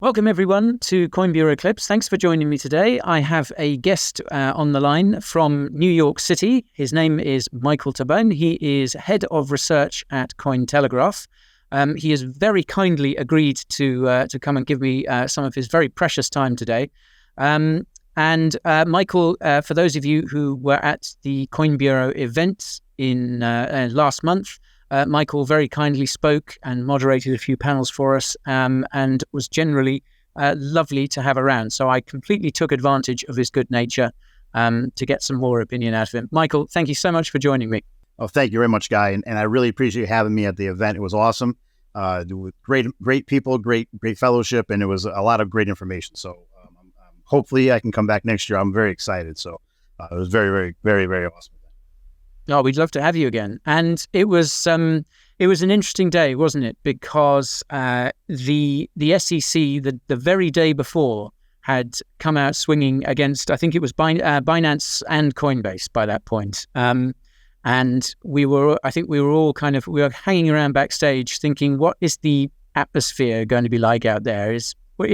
Welcome, everyone, to Coin Bureau Clips. Thanks for joining me today. I have a guest on the line from New York City. His name is Michael Tabone. He is head of research at Cointelegraph. He has very kindly agreed to come and give me some of his very precious time today. Michael, for those of you who were at the Coin Bureau event in last month, Michael very kindly spoke and moderated a few panels for us, and was generally lovely to have around. So I completely took advantage of his good nature to get some more opinion out of him. Michael, thank you so much for joining me. Oh, thank you very much, Guy. And I really appreciate you having me at the event. It was awesome. Great people, great fellowship, and it was a lot of great information. So hopefully I can come back next year. I'm very excited. So it was very, very, very awesome. Oh, we'd love to have you again. And it was an interesting day, wasn't it? Because the SEC, the very day before, had come out swinging against, I think it was Binance and Coinbase by that point. And we were hanging around backstage thinking, what is the atmosphere going to be like out there? Is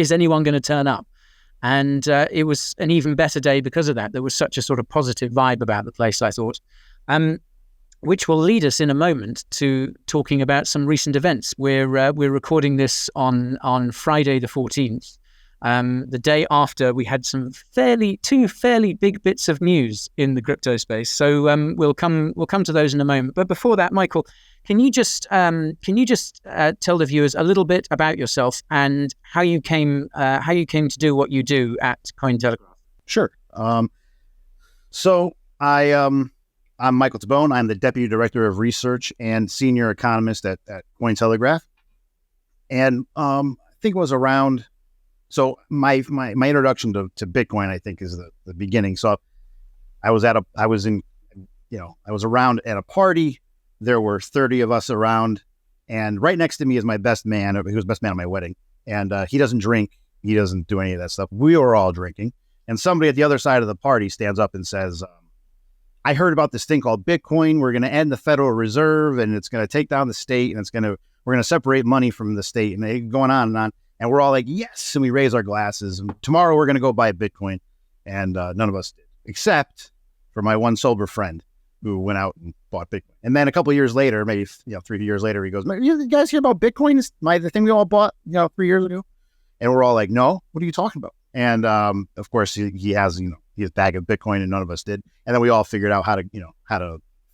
anyone going to turn up? And it was an even better day because of that. There was such a sort of positive vibe about the place, I thought. Which will lead us in a moment to talking about some recent events. We're recording this on Friday the 14th, the day after we had two fairly big bits of news in the crypto space. So we'll come to those in a moment. But before that, Michael, can you just tell the viewers a little bit about yourself and how you came to do what you do at Cointelegraph? Sure. I'm Michael Tabone. I'm the Deputy Director of Research and Senior Economist at Cointelegraph. And I think it was around, so my introduction to Bitcoin, I think, is the beginning. So I was around at a party. There were 30 of us around, and right next to me is my best man. He was best man at my wedding. And he doesn't drink. He doesn't do any of that stuff. We were all drinking. And somebody at the other side of the party stands up and says, I heard about this thing called Bitcoin. We're going to end the Federal Reserve, and it's going to take down the state, and we're going to separate money from the state, and they going on and on. And we're all like, yes. And we raise our glasses. And tomorrow we're going to go buy Bitcoin. And none of us did, except for my one sober friend who went out and bought Bitcoin. And then a couple of years later, maybe 3 years later, he goes, you guys hear about Bitcoin? The thing we all bought 3 years ago? And we're all like, no, what are you talking about? And of course, he has his bag of Bitcoin, and none of us did. And then we all figured out how to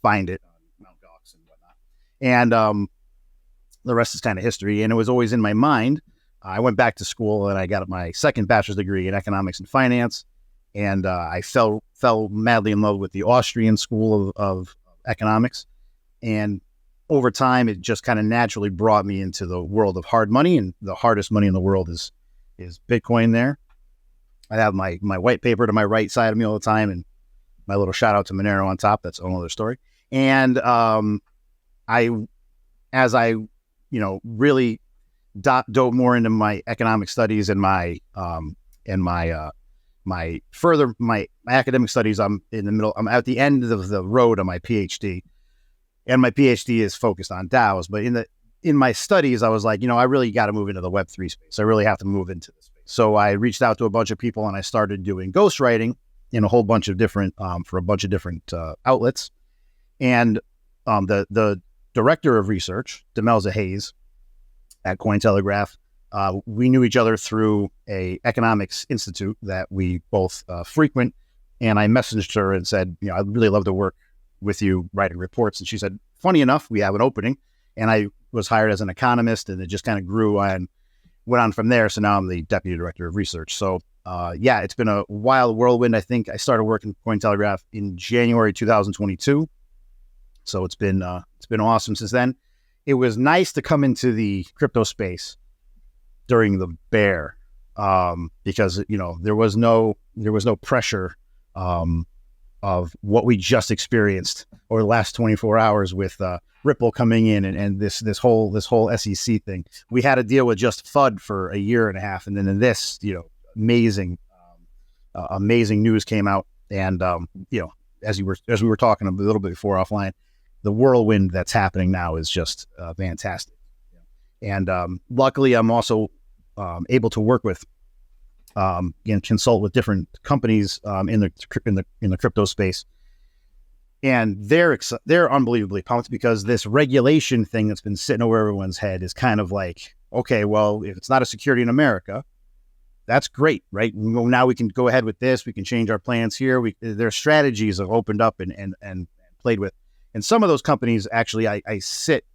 find it on Mt. Gox and whatnot. And the rest is kind of history. And it was always in my mind. I went back to school and I got my second bachelor's degree in economics and finance. And I fell madly in love with the Austrian school of economics. And over time, it just kind of naturally brought me into the world of hard money. And the hardest money in the world is Bitcoin there. I have my white paper to my right side of me all the time, and my little shout out to Monero on top. That's a whole other story. And as I really dove more into my economic studies and my academic studies, I'm in the middle. I'm at the end of the road on my PhD, and my PhD is focused on DAOs. But in my studies, I was like, I really got to move into the Web3 space. I really have to move into this space. So I reached out to a bunch of people, and I started doing ghostwriting in a whole bunch of different, for a bunch of different outlets. And the director of research, Demelza Hayes at Cointelegraph, we knew each other through a economics institute that we both frequent. And I messaged her and said, I'd really love to work with you writing reports. And she said, funny enough, we have an opening. And I was hired as an economist, and it just kind of grew and went on from there. So now I'm the deputy director of research. So it's been a wild whirlwind. I think I started working for Cointelegraph in January 2022. So it's been awesome since then. It was nice to come into the crypto space during the bear because there was no pressure of what we just experienced over the last 24 hours with Ripple coming in and this whole SEC thing. We had to deal with just FUD for a year and a half, and then in this, amazing news came out, and as we were talking a little bit before offline, the whirlwind that's happening now is just fantastic. And luckily, I'm also able to work with and consult with different companies in the crypto space, and they're unbelievably pumped because this regulation thing that's been sitting over everyone's head is kind of like, okay, well, if it's not a security in America, that's great, right? Well, now we can go ahead with this. We can change our plans here. Their strategies have opened up and played with. And some of those companies, actually, I sit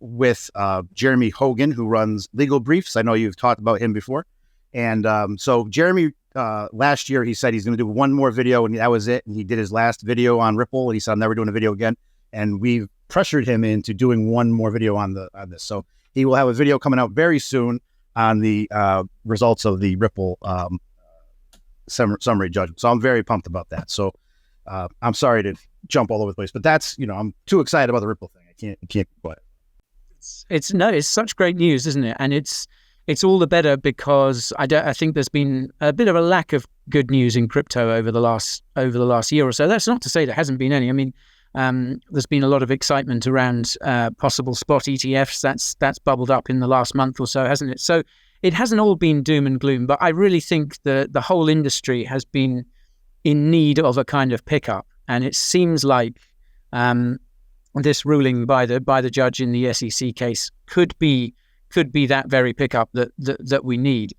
with Jeremy Hogan, who runs Legal Briefs. I know you've talked about him before. And so Jeremy, last year, he said he's going to do one more video, and that was it. And he did his last video on Ripple, and he said, I'm never doing a video again. And we've pressured him into doing one more video on this. So he will have a video coming out very soon on the results of the Ripple summary judgment. So I'm very pumped about that. So I'm sorry to jump all over the place, but that's, I'm too excited about the Ripple thing. I can't go ahead. It's such great news, isn't it? And it's all the better because I think there's been a bit of a lack of good news in crypto over the last year or so. That's not to say there hasn't been any. I mean, there's been a lot of excitement around possible spot ETFs. That's bubbled up in the last month or so, hasn't it? So it hasn't all been doom and gloom, but I really think the whole industry has been in need of a kind of pickup, and it seems like this ruling by the judge in the SEC case could be that very pickup that we need.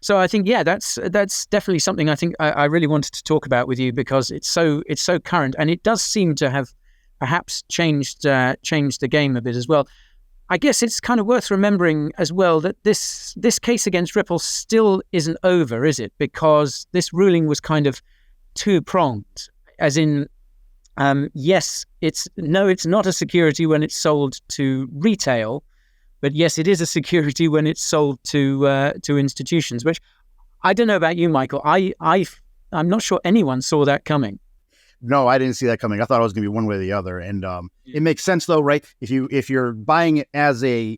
So I think, that's definitely something I think I really wanted to talk about with you because it's so current, and it does seem to have perhaps changed the game a bit as well. I guess it's kind of worth remembering as well that this case against Ripple still isn't over, is it? Because this ruling was kind of two-pronged, as in, yes, it's not a security when it's sold to retail, but yes, it is a security when it's sold to institutions, which I don't know about you, Michael. I'm not sure anyone saw that coming. No, I didn't see that coming. I thought it was going to be one way or the other. And it makes sense though, right? If you're buying it as an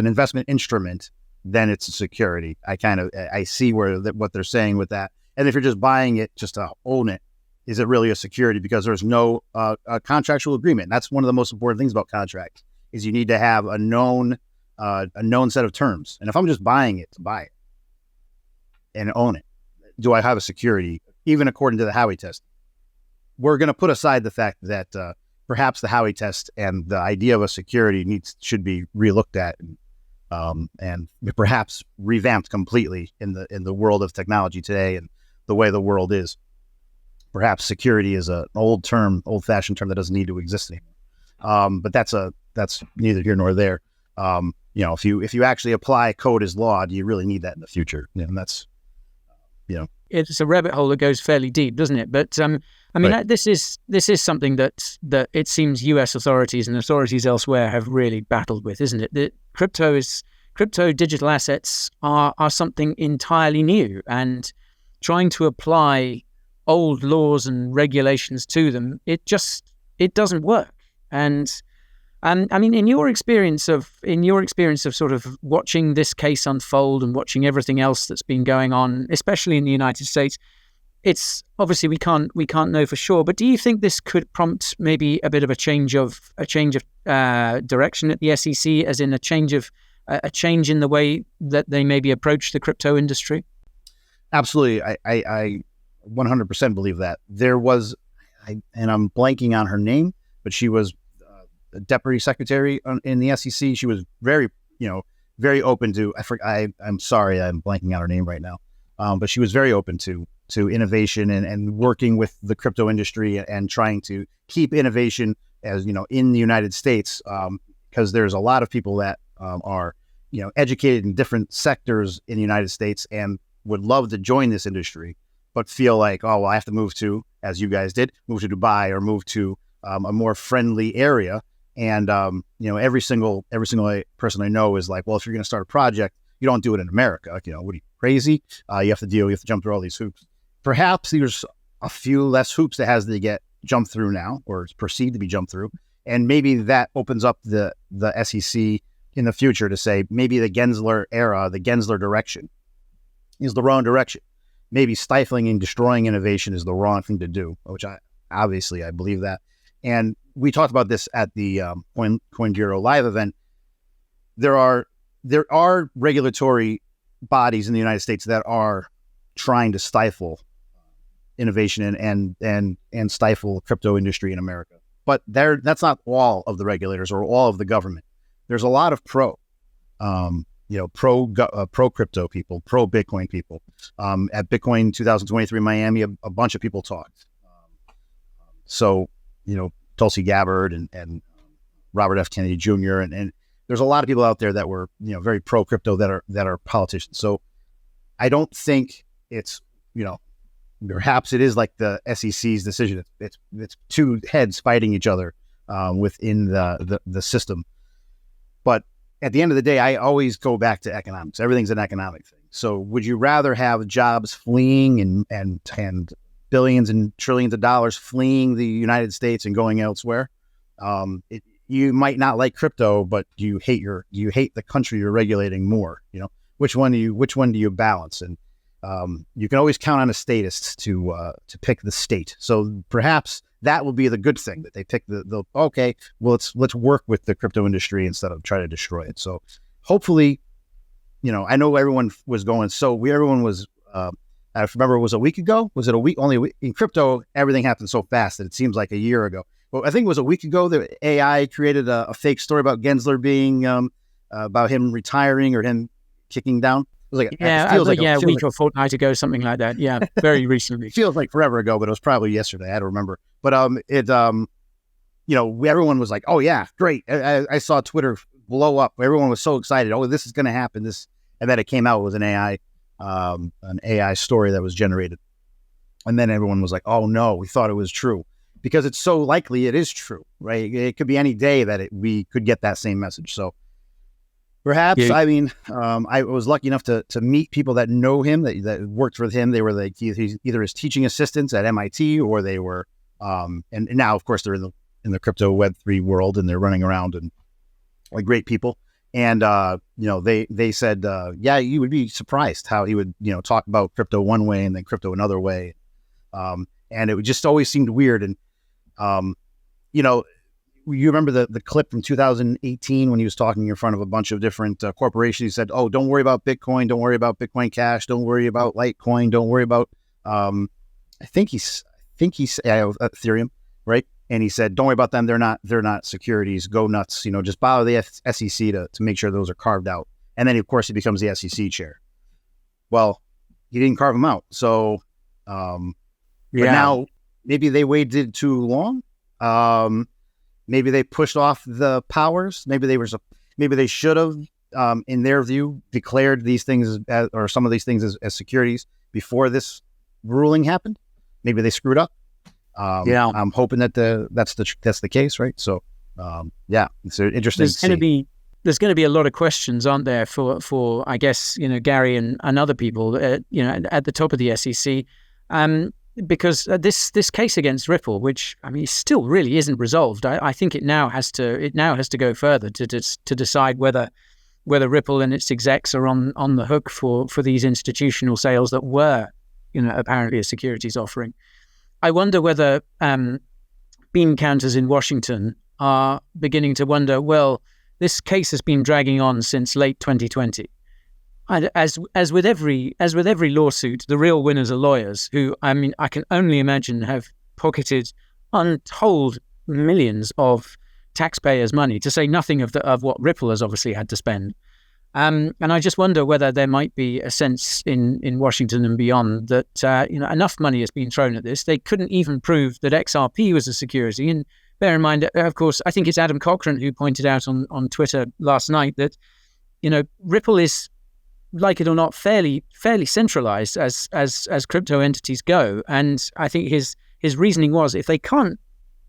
investment instrument, then it's a security. I see what they're saying with that. And if you're just buying it just to own it, is it really a security? Because there's no a contractual agreement. That's one of the most important things about contracts is you need to have a known set of terms. And if I'm just buying it to buy it and own it, do I have a security? Even according to the Howey test, we're going to put aside the fact that perhaps the Howey test and the idea of a security should be relooked at and perhaps revamped completely in the world of technology today and the way the world is. Perhaps security is an old-fashioned term that doesn't need to exist anymore. But that's neither here nor there. If you actually apply code as law, do you really need that in the future? And that's, it's a rabbit hole that goes fairly deep, doesn't it? But right. This is something that it seems U.S. authorities and authorities elsewhere have really battled with, isn't it? The crypto digital assets are something entirely new, and trying to apply old laws and regulations to them, it doesn't work. And in your experience of sort of watching this case unfold and watching everything else that's been going on, especially in the United States, it's obviously we can't know for sure. But do you think this could prompt maybe a bit of a change of direction at the SEC, as in a change in the way that they maybe approach the crypto industry? Absolutely, I 100% believe that. There was, and I'm blanking on her name, but she was the deputy secretary in the SEC. She was very open to. I'm sorry, I'm blanking on her name right now. But she was very open to innovation and working with the crypto industry and trying to keep innovation as in the United States, because there's a lot of people that are educated in different sectors in the United States and would love to join this industry, but feel like, oh, well, I have to move to, as you guys did, move to Dubai or move to a more friendly area. And every single person I know is like, well, if you're going to start a project, you don't do it in America. Like, what are you, crazy? You have to jump through all these hoops. Perhaps there's a few less hoops that has to get jumped through now, or is perceived to be jumped through, and maybe that opens up the SEC in the future to say maybe the Gensler era, the Gensler direction, is the wrong direction. Maybe stifling and destroying innovation is the wrong thing to do, which I believe that. And we talked about this at the Coin Bureau live event. There are there are regulatory bodies in the United States that are trying to stifle innovation and stifle crypto industry in America. But that's not all of the regulators or all of the government. There's a lot of pro crypto people, pro Bitcoin people. At Bitcoin 2023 Miami, a bunch of people talked. So, Tulsi Gabbard and Robert F. Kennedy Jr. and there's a lot of people out there that were, very pro crypto that are politicians. So I don't think it's, perhaps it is like the SEC's decision. It's two heads fighting each other within the system. But at the end of the day, I always go back to economics. Everything's an economic thing. So would you rather have jobs fleeing and billions and trillions of dollars fleeing the United States and going elsewhere? You might not like crypto, but you hate the country you're regulating more. Which one do you balance? And you can always count on a statist to pick the state. So perhaps that will be the good thing, that they pick let's work with the crypto industry instead of try to destroy it. So hopefully, I know everyone was going. Everyone was. I remember it was a week ago. Was it a week? Only a week. In crypto, everything happened so fast that it seems like a year ago. But I think it was a week ago that AI created a fake story about Gensler being about him retiring or him kicking down. It was like a week or fortnight ago, something like that. Yeah, very recently. It feels like forever ago, but it was probably yesterday. I don't remember. But everyone was like, "Oh yeah, great!" I saw Twitter blow up. Everyone was so excited. Oh, this is going to happen. And then it came out with an AI story that was generated, and then everyone was like, "Oh no, we thought it was true," because it's so likely it is true, right? It could be any day that we could get that same message. So. Perhaps, yeah. I was lucky enough to meet people that know him, that worked with him. They were like either his teaching assistants at MIT, or they were, and now of course they're in the crypto Web3 world, and they're running around and like great people. And they said, you would be surprised how he would talk about crypto one way and then crypto another way, and it would just always seemed weird. And you remember the clip from 2018 when he was talking in front of a bunch of different corporations. He said, "Oh, don't worry about Bitcoin. Don't worry about Bitcoin Cash. Don't worry about Litecoin. Don't worry about I think he's Ethereum, right?" And he said, "Don't worry about them. They're not securities. Go nuts. Just bother the SEC to make sure those are carved out." And then of course he becomes the SEC chair. Well, he didn't carve them out. So, but now maybe they waited too long. Maybe they pushed off the powers. Maybe they should have, in their view, declared these things or some of these things as securities before this ruling happened. Maybe they screwed up. I'm hoping that that's the case, right? So, it's interesting. There's going to be a lot of questions, aren't there, for I guess Gary and other people, at the top of the SEC. Because this case against Ripple, which still really isn't resolved, I think it now has to go further to decide whether Ripple and its execs are on the hook for these institutional sales that were apparently a securities offering. I wonder whether bean counters in Washington are beginning to wonder, well, this case has been dragging on since late 2020. And as with every lawsuit, the real winners are lawyers who, I can only imagine, have pocketed untold millions of taxpayers' money, to say nothing of what Ripple has obviously had to spend. And I just wonder whether there might be a sense in Washington and beyond that enough money has been thrown at this. They couldn't even prove that XRP was a security. And bear in mind, of course, I think it's Adam Cochran who pointed out on Twitter last night that Ripple is, like it or not, fairly centralized as crypto entities go. And I think his reasoning was if they can't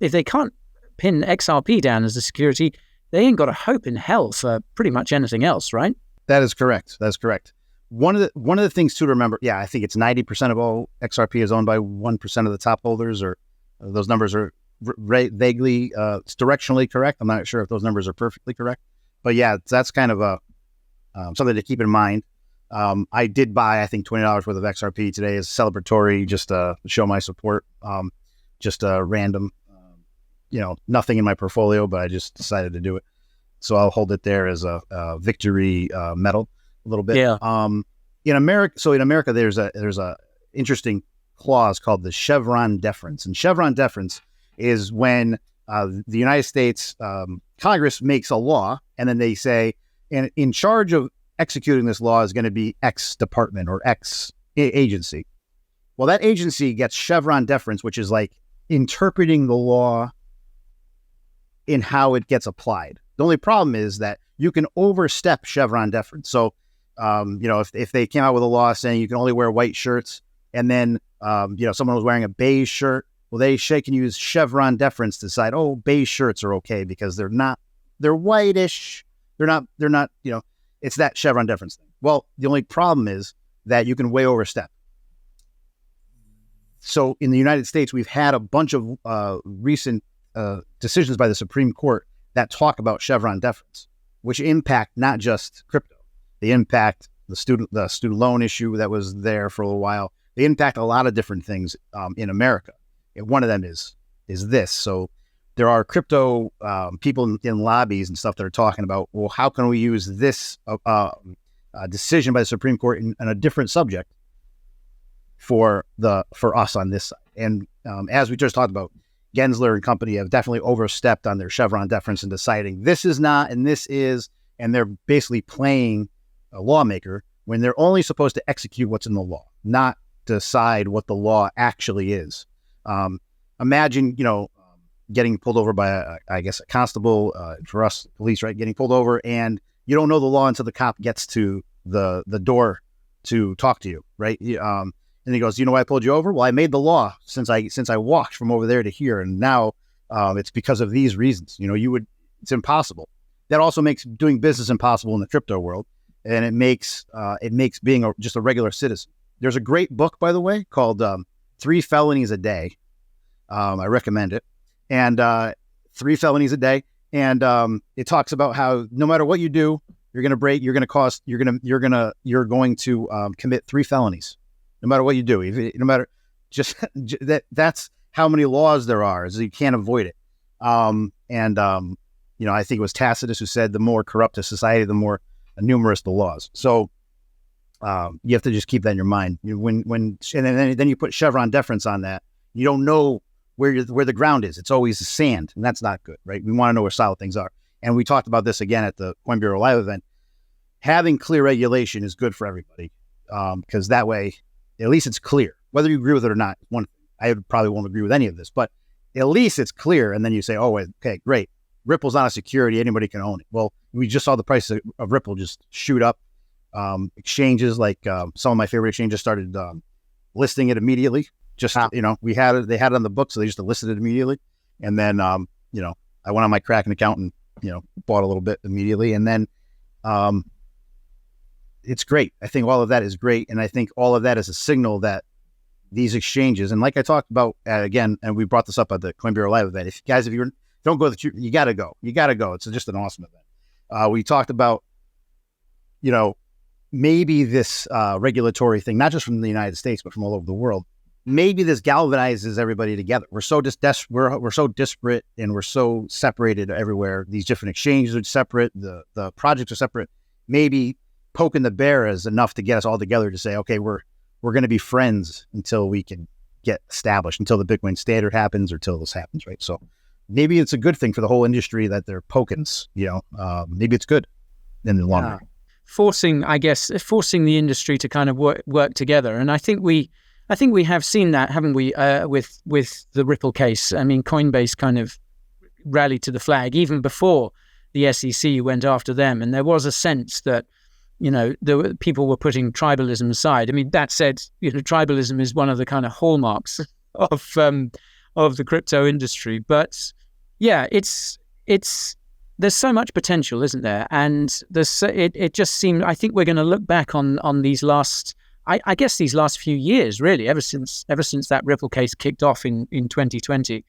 pin XRP down as a security, they ain't got a hope in hell for pretty much anything else, right? That is correct. That's correct. One of the things to remember, I think it's 90% of all XRP is owned by 1% of the top holders, or those numbers are vaguely, it's directionally correct. I'm not sure if those numbers are perfectly correct, but that's kind of something to keep in mind. I did buy, I think, $20 worth of XRP today as celebratory, just to show my support. Just random, nothing in my portfolio, but I just decided to do it. So I'll hold it there as a victory medal a little bit. Yeah. In America, there's a interesting clause called the Chevron deference, and Chevron deference is when the United States Congress makes a law, and then they say, and in charge of executing this law is going to be X department or X agency. Well, that agency gets Chevron deference, which is like interpreting the law in how it gets applied. The only problem is that you can overstep Chevron deference. So, if they came out with a law saying you can only wear white shirts, and then, someone was wearing a beige shirt, well, they can use Chevron deference to decide, oh, beige shirts are okay because they're whitish. They're not, it's that Chevron deference thing. Well, the only problem is that you can way overstep. So in the United States, we've had a bunch of recent decisions by the Supreme Court that talk about Chevron deference, which impact not just crypto. They impact the student loan issue that was there for a little while. They impact a lot of different things in America. And one of them is this. So there are crypto people in lobbies and stuff that are talking about, well, how can we use this decision by the Supreme Court in a different subject for us on this side? And as we just talked about, Gensler and company have definitely overstepped on their Chevron deference in deciding this is not and this is, and they're basically playing a lawmaker when they're only supposed to execute what's in the law, not decide what the law actually is. Imagine, getting pulled over by a constable, for us police, right? Getting pulled over, and you don't know the law until the cop gets to the door to talk to you, right? And he goes, you know why I pulled you over? Well, I made the law since I walked from over there to here, and now it's because of these reasons. It's impossible. That also makes doing business impossible in the crypto world, and it makes being just a regular citizen. There's a great book, by the way, called 3 Felonies a Day. I recommend it. And 3 felonies a day. And it talks about how no matter what you do, you're going to commit 3 felonies, no matter what you do. No matter that's how many laws there are, so you can't avoid it. I think it was Tacitus who said the more corrupt a society, the more numerous the laws. So you have to just keep that in your mind. And then you put Chevron deference on that. You don't know where the ground is. It's always sand, and that's not good, right? We want to know where solid things are. And we talked about this again at the Coin Bureau Live event. Having clear regulation is good for everybody, because that way, at least it's clear. Whether you agree with it or not, I probably won't agree with any of this, but at least it's clear. And then you say, oh, okay, great. Ripple's not a security. Anybody can own it. Well, we just saw the price of Ripple just shoot up. Exchanges like some of my favorite exchanges started listing it immediately. Just, they had it on the book, so they just listed it immediately. And then, I went on my Kraken account and, bought a little bit immediately. And then it's great. I think all of that is great. And I think all of that is a signal that these exchanges, and like I talked about again, and we brought this up at the Coin Bureau Live event. If you don't go, you got to go. You got to go. It's just an awesome event. We talked about, maybe this regulatory thing, not just from the United States, but from all over the world. Maybe this galvanizes everybody together. We're so we're so disparate, and we're so separated everywhere. These different exchanges are separate. The projects are separate. Maybe poking the bear is enough to get us all together to say, okay, we're going to be friends until we can get established, until the Bitcoin standard happens or till this happens, right? So maybe it's a good thing for the whole industry that they're poking us. Maybe it's good in the long run. Forcing the industry to kind of work together, and I think we have seen that, haven't we, with the Ripple case? I mean, Coinbase kind of rallied to the flag even before the SEC went after them, and there was a sense that, people were putting tribalism aside. I mean, that said, tribalism is one of the kind of hallmarks of the crypto industry. But yeah, it's there's so much potential, isn't there? And it just seemed. I think we're going to look back on these last. I guess these last few years, really, ever since that Ripple case kicked off in 2020,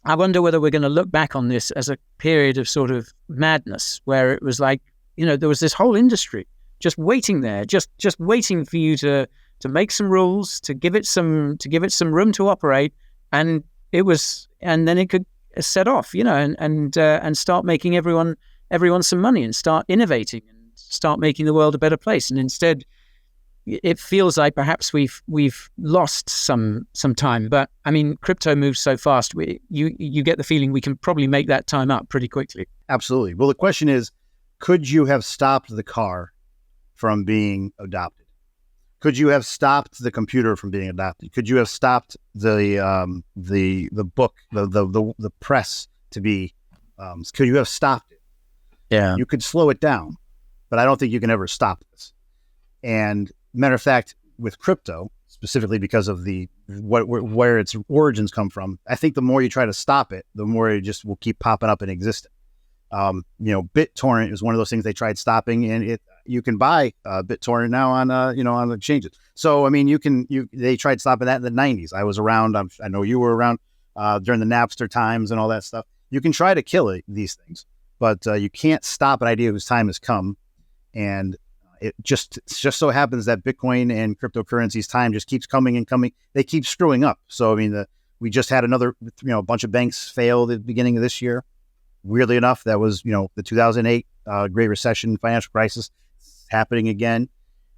I wonder whether we're going to look back on this as a period of sort of madness, where it was like, there was this whole industry just waiting there, just waiting for you to make some rules, to give it some room to operate, and then it could set off, and start making everyone everyone some money and start innovating and start making the world a better place. And instead, it feels like perhaps we've lost some time. But I mean, crypto moves so fast. You get the feeling we can probably make that time up pretty quickly. Absolutely. Well, the question is, could you have stopped the car from being adopted? Could you have stopped the computer from being adopted? Could you have stopped the book, the press to be? Could you have stopped it? Yeah. You could slow it down, but I don't think you can ever stop this. And matter of fact, with crypto, specifically because of where its origins come from, I think the more you try to stop it, the more it just will keep popping up and existing. BitTorrent is one of those things they tried stopping, and you can buy BitTorrent now on on the exchanges. So I mean, they tried stopping that in the 90s. I was around. I know you were around during the Napster times and all that stuff. You can try to kill these things, but you can't stop an idea whose time has come. And it just so happens that Bitcoin and cryptocurrency's time just keeps coming and coming. They keep screwing up. So I mean, we just had another a bunch of banks fail at the beginning of this year. Weirdly enough, that was, the 2008 Great Recession, financial crisis. It's happening again.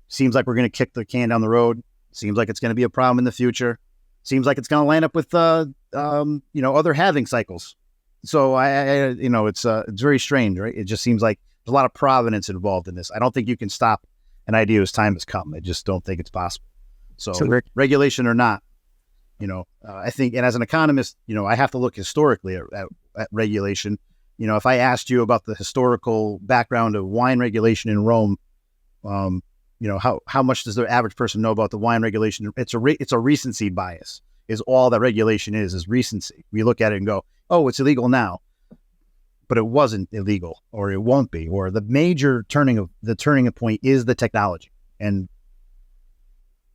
Seems like we're going to kick the can down the road. Seems like it's going to be a problem in the future. Seems like it's going to land up with, other halving cycles. So it's very strange, right? It just seems like there's a lot of provenance involved in this. I don't think you can stop an idea whose time has come. I just don't think it's possible. So regulation or not, I think, and as an economist, I have to look historically at regulation. If I asked you about the historical background of wine regulation in Rome, how much does the average person know about the wine regulation? It's a recency bias. Is all that regulation is recency. We look at it and go, oh, it's illegal now, but it wasn't illegal, or it won't be, or the major turning point is the technology, and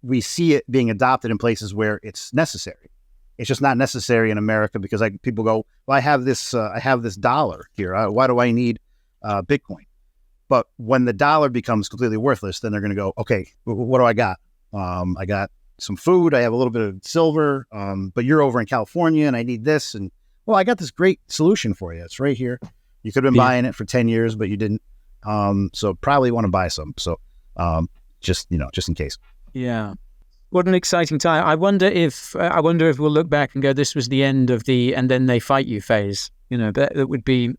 we see it being adopted in places where it's necessary. It's just not necessary in America because people go, well, I have this dollar here. Why do I need Bitcoin? But when the dollar becomes completely worthless, then they're going to go, okay, what do I got? I got some food. I have a little bit of silver, but you're over in California and I need this. And well, I got this great solution for you. It's right here. You could have been buying it for 10 years, but you didn't. So probably want to buy some. So just in case. Yeah. What an exciting time. I wonder if we'll look back and go, this was the end of and then they fight you phase. That would be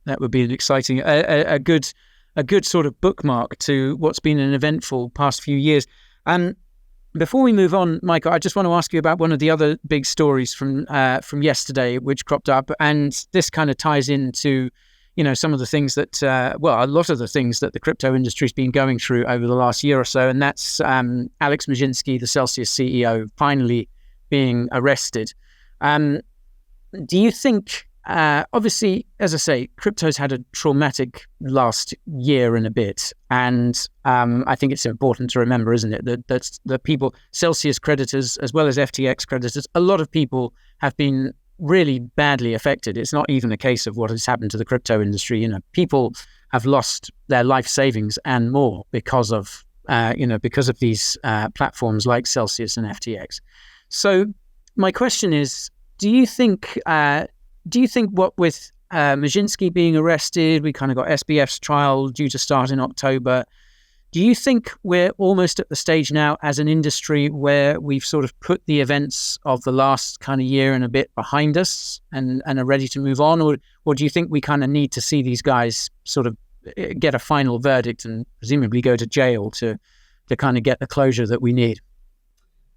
an exciting, a good sort of bookmark to what's been an eventful past few years. And before we move on, Michael, I just want to ask you about one of the other big stories from yesterday, which cropped up. And this kind of ties into some of the things that, a lot of the things that the crypto industry has been going through over the last year or so. And that's Alex Mashinsky, the Celsius CEO, finally being arrested. Do you think, obviously, as I say, crypto's had a traumatic last year and a bit. And I think it's important to remember, isn't it, that the people, Celsius creditors, as well as FTX creditors, a lot of people have been really badly affected. It's not even a case of what has happened to the crypto industry. People have lost their life savings and more because of these platforms like Celsius and FTX. So my question is, do you think what with Mashinsky being arrested, we kind of got SBF's trial due to start in October. Do you think we're almost at the stage now as an industry where we've sort of put the events of the last kind of year and a bit behind us and are ready to move on? Or do you think we kind of need to see these guys sort of get a final verdict and presumably go to jail to kind of get the closure that we need?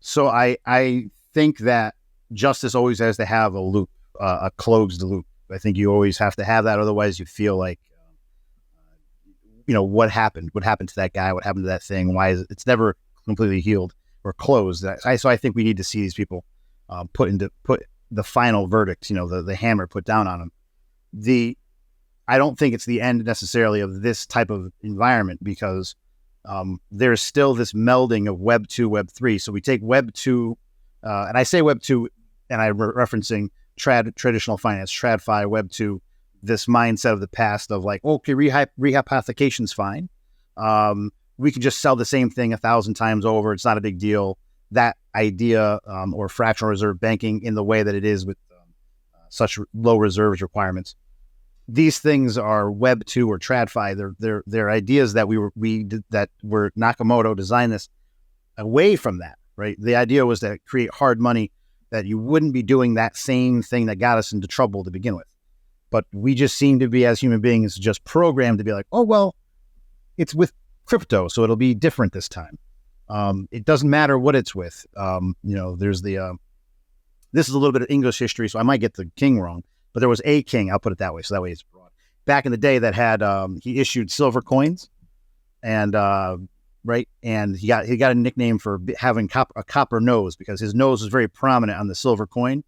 So I think that justice always has to have a loop, a closed loop. I think you always have to have that. Otherwise you feel like, what happened to that guy? What happened to that thing? Why is it's never completely healed or closed? So I think we need to see these people put the final verdict, the hammer put down on them. I don't think it's the end necessarily of this type of environment because there's still this melding of Web 2, Web 3. So we take Web 2, and I say Web 2, and I'm referencing traditional finance, TradFi, Web 2, this mindset of the past of like, okay, rehypothecation's fine. We can just sell the same thing 1,000 times over. It's not a big deal. That idea, or fractional reserve banking in the way that it is with such low reserves requirements. these things are Web 2 or TradFi. They're ideas that that were Nakamoto designed this away from that, right? The idea was to create hard money, that you wouldn't be doing that same thing that got us into trouble to begin with. But we just seem to be, as human beings, just programmed to be like, oh, well, it's with crypto, so it'll be different this time. It doesn't matter what it's with. There's this is a little bit of English history, so I might get the king wrong, but there was a king, I'll put it that way, so that way it's broad. Back in the day that had, he issued silver coins, and right, and he got a nickname for having a copper nose, because his nose was very prominent on the silver coin,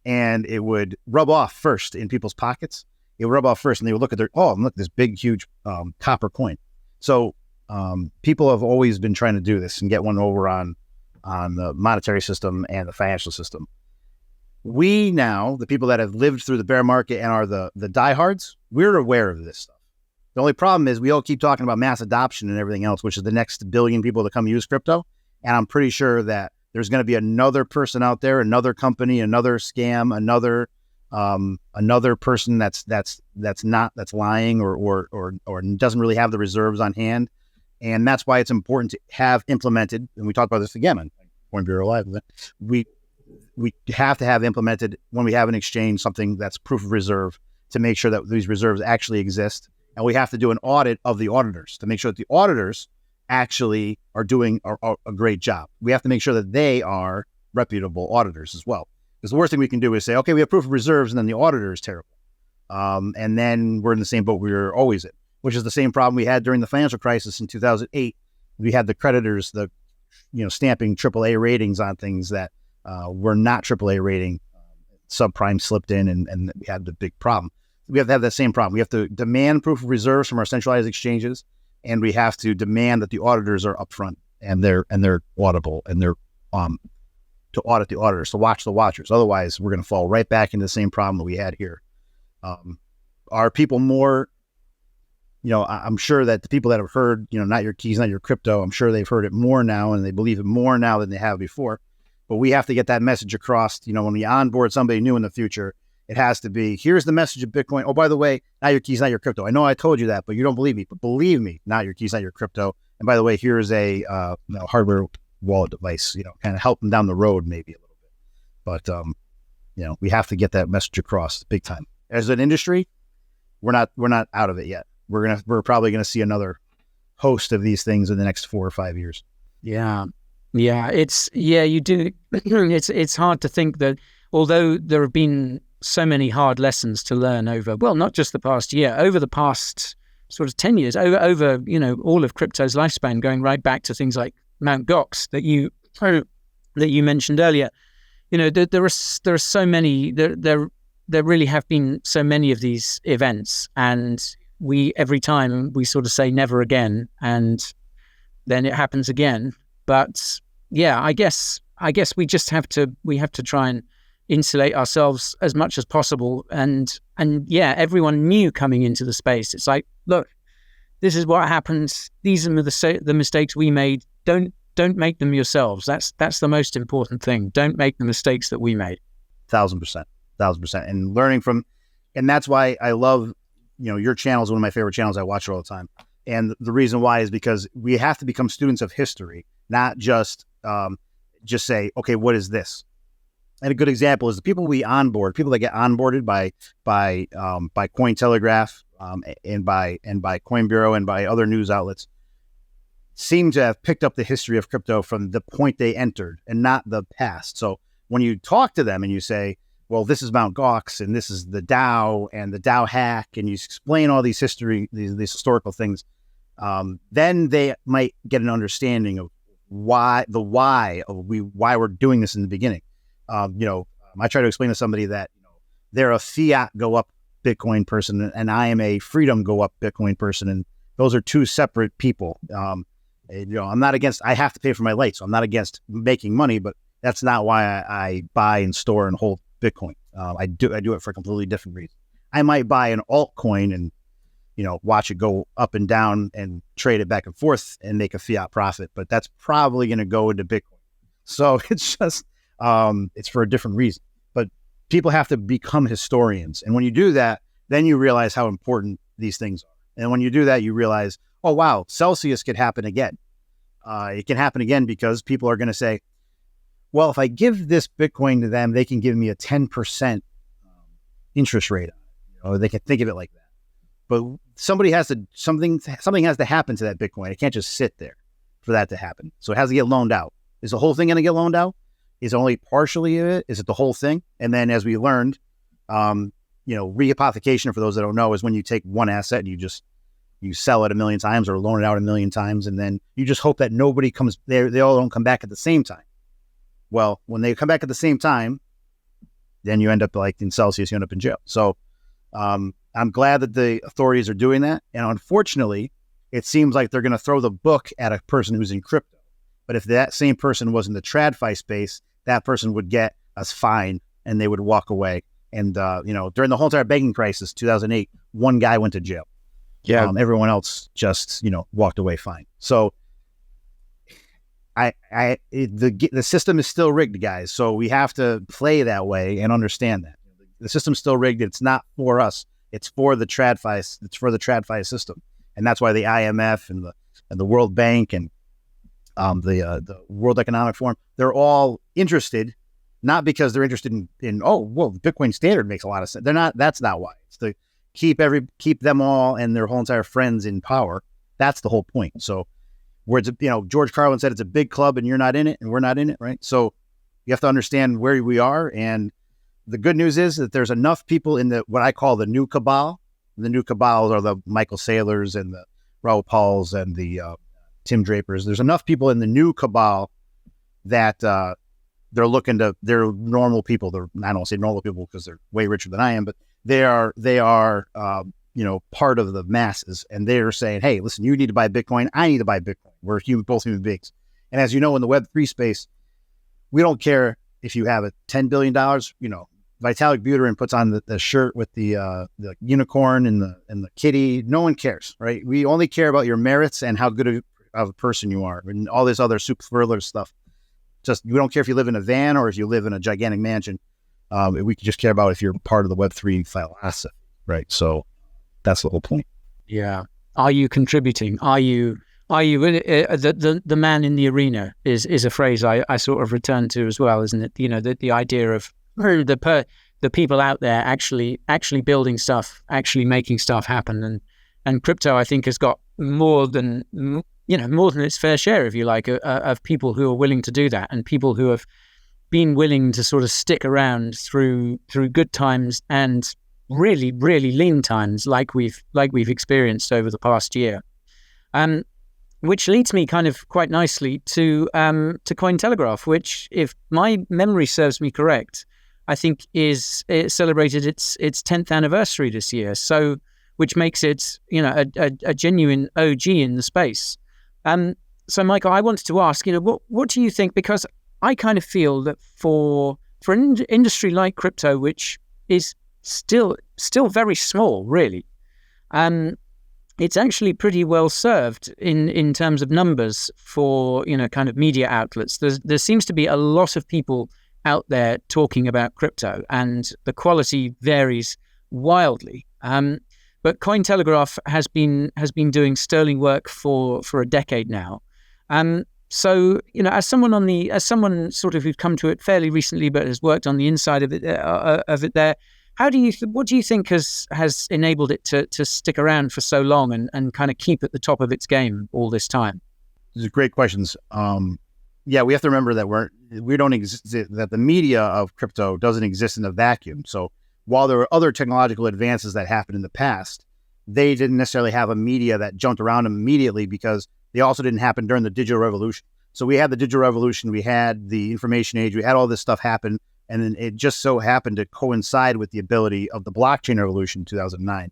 and it would rub off first in people's pockets. It would rub off first, and they would look at look, this big, huge copper coin. So people have always been trying to do this and get one over on the monetary system and the financial system. We now, the people that have lived through the bear market and are the diehards, we're aware of this stuff. The only problem is we all keep talking about mass adoption and everything else, which is the next billion people to come use crypto. And I'm pretty sure that there's going to be another person out there, another company, another scam, another person that's lying or doesn't really have the reserves on hand. And that's why it's important to have implemented, and we talked about this again on Coin Bureau Live, we have to have implemented, when we have an exchange, something that's proof of reserve to make sure that these reserves actually exist. And we have to do an audit of the auditors to make sure that the auditors actually are doing a great job. We have to make sure that they are reputable auditors as well. Because the worst thing we can do is say, okay, we have proof of reserves, and then the auditor is terrible. And then we're in the same boat we were always in, which is the same problem we had during the financial crisis in 2008. We had the creditors, stamping AAA ratings on things that were not AAA rating. Subprime slipped in, and we had the big problem. We have to have that same problem. We have to demand proof of reserves from our centralized exchanges, and we have to demand that the auditors are upfront and they're audible, and they're to audit the auditors, to watch the watchers. Otherwise, we're going to fall right back into the same problem that we had here. Are people more, I'm sure that the people that have heard, not your keys, not your crypto, I'm sure they've heard it more now, and they believe it more now than they have before. But we have to get that message across. When we onboard somebody new in the future, it has to be, here's the message of Bitcoin. Oh, by the way, not your keys, not your crypto. I know I told you that, but you don't believe me. But believe me, not your keys, not your crypto. And by the way, here's a hardware wallet device, kind of help them down the road maybe a little bit. But, we have to get that message across big time. As an industry, we're not out of it yet. We're probably going to see another host of these things in the next 4 or 5 years. Yeah. You do. It's hard to think that, although there have been so many hard lessons to learn over, well, not just the past year, over the past sort of 10 years, over all of crypto's lifespan, going right back to things like Mt. Gox that you mentioned earlier. There are so many, there really have been so many of these events, and every time we sort of say never again, and then it happens again. But yeah, I guess we just have to try and insulate ourselves as much as possible. And yeah, everyone knew coming into the space, it's like, look, this is what happens. These are the mistakes we made. Don't make them yourselves. That's the most important thing. Don't make the mistakes that we made. 1,000%. And learning from, and that's why I love, your channel is one of my favorite channels. I watch it all the time. And the reason why is because we have to become students of history, not just say, okay, what is this? And a good example is the people we onboard, people that get onboarded by Cointelegraph and by Coin Bureau and by other news outlets, seem to have picked up the history of crypto from the point they entered and not the past. So when you talk to them and you say, well, this is Mt. Gox and this is the DAO and the DAO hack, and you explain all these these historical things, then they might get an understanding of why we're doing this in the beginning. I try to explain to somebody that they're a fiat go up Bitcoin person and I am a freedom go up Bitcoin person, and those are two separate people. I'm not against, I have to pay for my light, so I'm not against making money, but that's not why I buy and store and hold Bitcoin. I do it for a completely different reason. I might buy an altcoin and watch it go up and down and trade it back and forth and make a fiat profit, but that's probably going to go into Bitcoin. So it's just it's for a different reason. But people have to become historians, and when you do that, then you realize how important these things are. And when you do that, you realize, oh, wow, Celsius could happen again. It can happen again because people are going to say, well, if I give this Bitcoin to them, they can give me a 10% interest rate on it. They can think of it like that. But something has to happen to that Bitcoin. It can't just sit there for that to happen. So it has to get loaned out. Is the whole thing going to get loaned out? Is it only partially of it? Is it the whole thing? And then as we learned, rehypothecation, for those that don't know, is when you take one asset and you sell it 1 million times or loan it out 1 million times, and then you just hope that nobody comes there. They all don't come back at the same time. Well, when they come back at the same time, then you end up like in Celsius, you end up in jail. So I'm glad that the authorities are doing that. And unfortunately, it seems like they're going to throw the book at a person who's in crypto. But if that same person was in the TradFi space, that person would get a fine and they would walk away. And, during the whole entire banking crisis, 2008, one guy went to jail. Yeah. Everyone else just, walked away fine. So the system is still rigged, guys. So we have to play that way and understand that the system's still rigged. It's not for us. It's for the TradFi. It's for the TradFi system, and that's why the IMF and the World Bank and the World Economic Forum, they're all interested, not because they're interested in the Bitcoin standard makes a lot of sense. They're not. That's not why. It's to keep them all and their whole entire friends in power. That's the whole point. So. Where it's, George Carlin said it's a big club and you're not in it and we're not in it, right? So you have to understand where we are. And the good news is that there's enough people in what I call the new cabal. The new cabals are the Michael Saylors and the Raoul Pauls and the Tim Drapers. There's enough people in the new cabal that they're normal people. I don't want to say normal people because they're way richer than I am, but they are part of the masses, and they're saying, hey, listen, you need to buy Bitcoin. I need to buy Bitcoin. We're both human beings. And as you know, in the Web3 space, we don't care if you have a $10 billion, Vitalik Buterin puts on the shirt with the unicorn and the kitty. No one cares, right? We only care about your merits and how good of a person you are, and all this other superfluous stuff. We don't care if you live in a van or if you live in a gigantic mansion. We just care about if you're part of the Web3 philosophy, right? So that's the whole point. Yeah. Are you contributing? Are you the man in the arena is a phrase I sort of return to as well, isn't it? The idea of the people out there actually building stuff, actually making stuff happen, and crypto, I think, has got more than its fair share, if you like, of people who are willing to do that, and people who have been willing to sort of stick around through good times and really, really lean times like we've experienced over the past year. Which leads me kind of quite nicely to Cointelegraph, which, if my memory serves me correct, I think it celebrated its 10th anniversary this year. So, which makes it a genuine OG in the space. So, Michael, I wanted to ask, what do you think? Because I kind of feel that for an industry like crypto, which is still very small, really, it's actually pretty well served in terms of numbers for kind of media outlets. There seems to be a lot of people out there talking about crypto, and the quality varies wildly. But Cointelegraph has been doing sterling work for a decade now. So as someone sort of who's come to it fairly recently, but has worked on the inside of it there. What do you think has enabled it to stick around for so long and kind of keep at the top of its game all this time? These are great questions. We have to remember that we don't exist, that the media of crypto doesn't exist in a vacuum. So while there were other technological advances that happened in the past, they didn't necessarily have a media that jumped around them immediately, because they also didn't happen during the digital revolution. So we had the digital revolution, we had the information age, we had all this stuff happen. And then it just so happened to coincide with the ability of the blockchain revolution in 2009.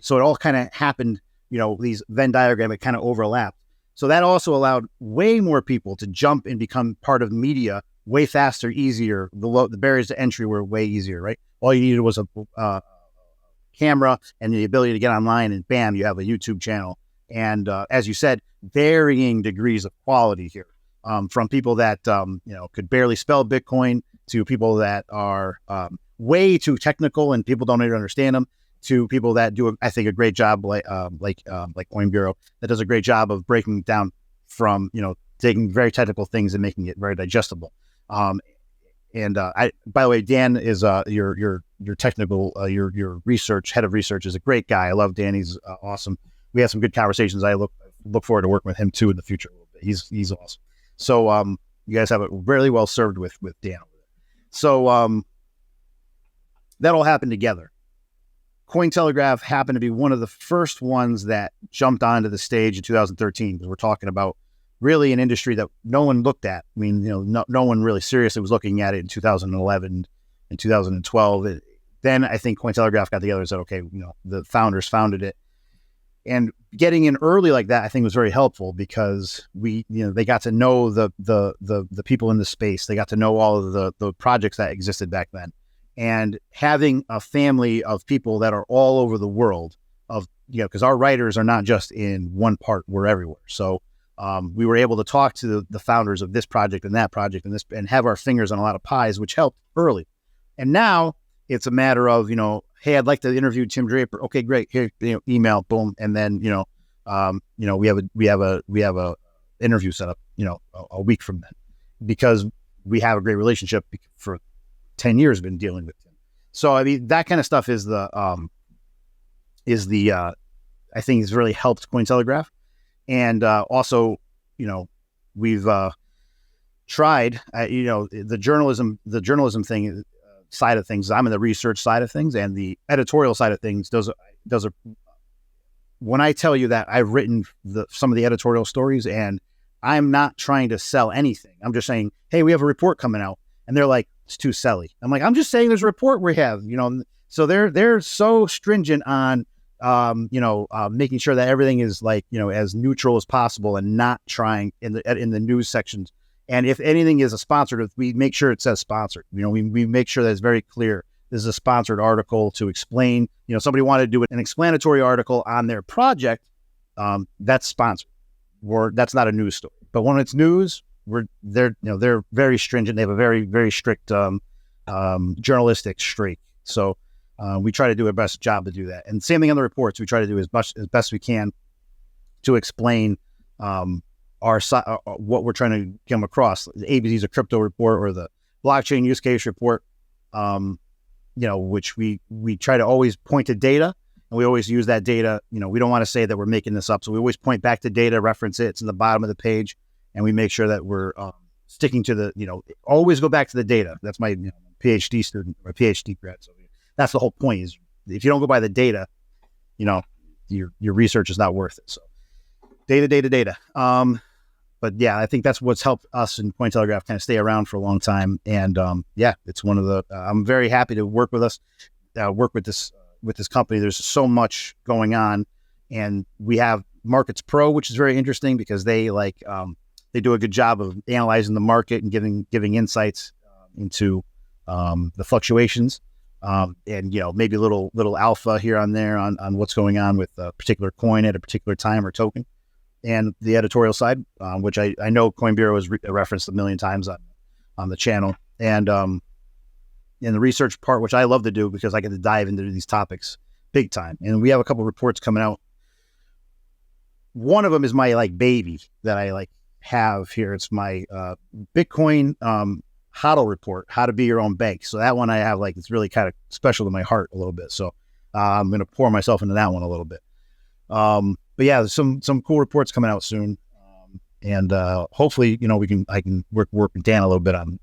So it all kind of happened, these Venn diagram, it kind of overlapped. So that also allowed way more people to jump and become part of media way faster, easier. The barriers to entry were way easier, right? All you needed was a camera and the ability to get online, and bam, you have a YouTube channel. And as you said, varying degrees of quality here, from people that could barely spell Bitcoin to people that are way too technical and people don't even understand them. to people that do, I think, a great job, like Coin Bureau, that does a great job of breaking down from, taking very technical things and making it very digestible. By the way, Dan is your technical, your research head of research is a great guy. I love Dan. He's awesome. We have some good conversations. I look forward to working with him too in the future a little bit. He's awesome. So you guys have it really well served with Dan. So that all happened together. Cointelegraph happened to be one of the first ones that jumped onto the stage in 2013, because we're talking about really an industry that no one looked at. I mean, no one really seriously was looking at it in 2011 and 2012. Then I think Cointelegraph got together and said, okay, the founders founded it. And getting in early like that, I think was very helpful, because they got to know the people in the space. They got to know all of the projects that existed back then. And having a family of people that are all over the world because our writers are not just in one part, we're everywhere. So we were able to talk to the founders of this project and that project and have our fingers on a lot of pies, which helped early. And now it's a matter of, hey, I'd like to interview Tim Draper. Okay, great. Here, email, boom. And then, we have a interview set up, a week from then, because we have a great relationship for 10 years been dealing with him. So, I mean, that kind of stuff is I think has really helped Cointelegraph. And also, we've tried, the journalism thing side of things. I'm in the research side of things, and the editorial side of things when I tell you that I've written some of the editorial stories, and I'm not trying to sell anything. I'm just saying, hey, we have a report coming out. And they're like, it's too selly. I'm like, I'm just saying there's a report we have, so they're so stringent on, making sure that everything is like, as neutral as possible, and not trying in the news sections. And if anything is a sponsored, we make sure it says sponsored. We make sure that it's very clear. This is a sponsored article to explain, somebody wanted to do an explanatory article on their project. That's sponsored, or that's not a news story. But when it's news, they're very stringent. They have a very, very strict journalistic streak. So we try to do our best job to do that. And same thing on the reports. We try to do as best we can to explain what we're trying to come across. The ABC's a crypto report, or the blockchain use case report, which we try to always point to data, and we always use that data. We don't want to say that we're making this up, so we always point back to data, reference it. It's in the bottom of the page. And we make sure that we're sticking to always go back to the data. That's my PhD student or PhD grad. So that's the whole point, is if you don't go by the data, your research is not worth it. So data. But yeah, I think that's what's helped us in Cointelegraph kind of stay around for a long time. And it's one of the, I'm very happy to work with this company. There's so much going on, and we have Markets Pro, which is very interesting, because they they do a good job of analyzing the market and giving insights into the fluctuations, and maybe a little alpha here on there on what's going on with a particular coin at a particular time or token. And the editorial side, which I know Coin Bureau has referenced a million times on the channel, and in the research part, which I love to do because I get to dive into these topics big time. And we have a couple of reports coming out. One of them is my baby that I have here. It's my Bitcoin HODL report, how to be your own bank. So that one I have it's really kind of special to my heart a little bit. So I'm going to pour myself into that one a little bit. But yeah, there's some cool reports coming out soon. And hopefully, I can work with Dan a little bit on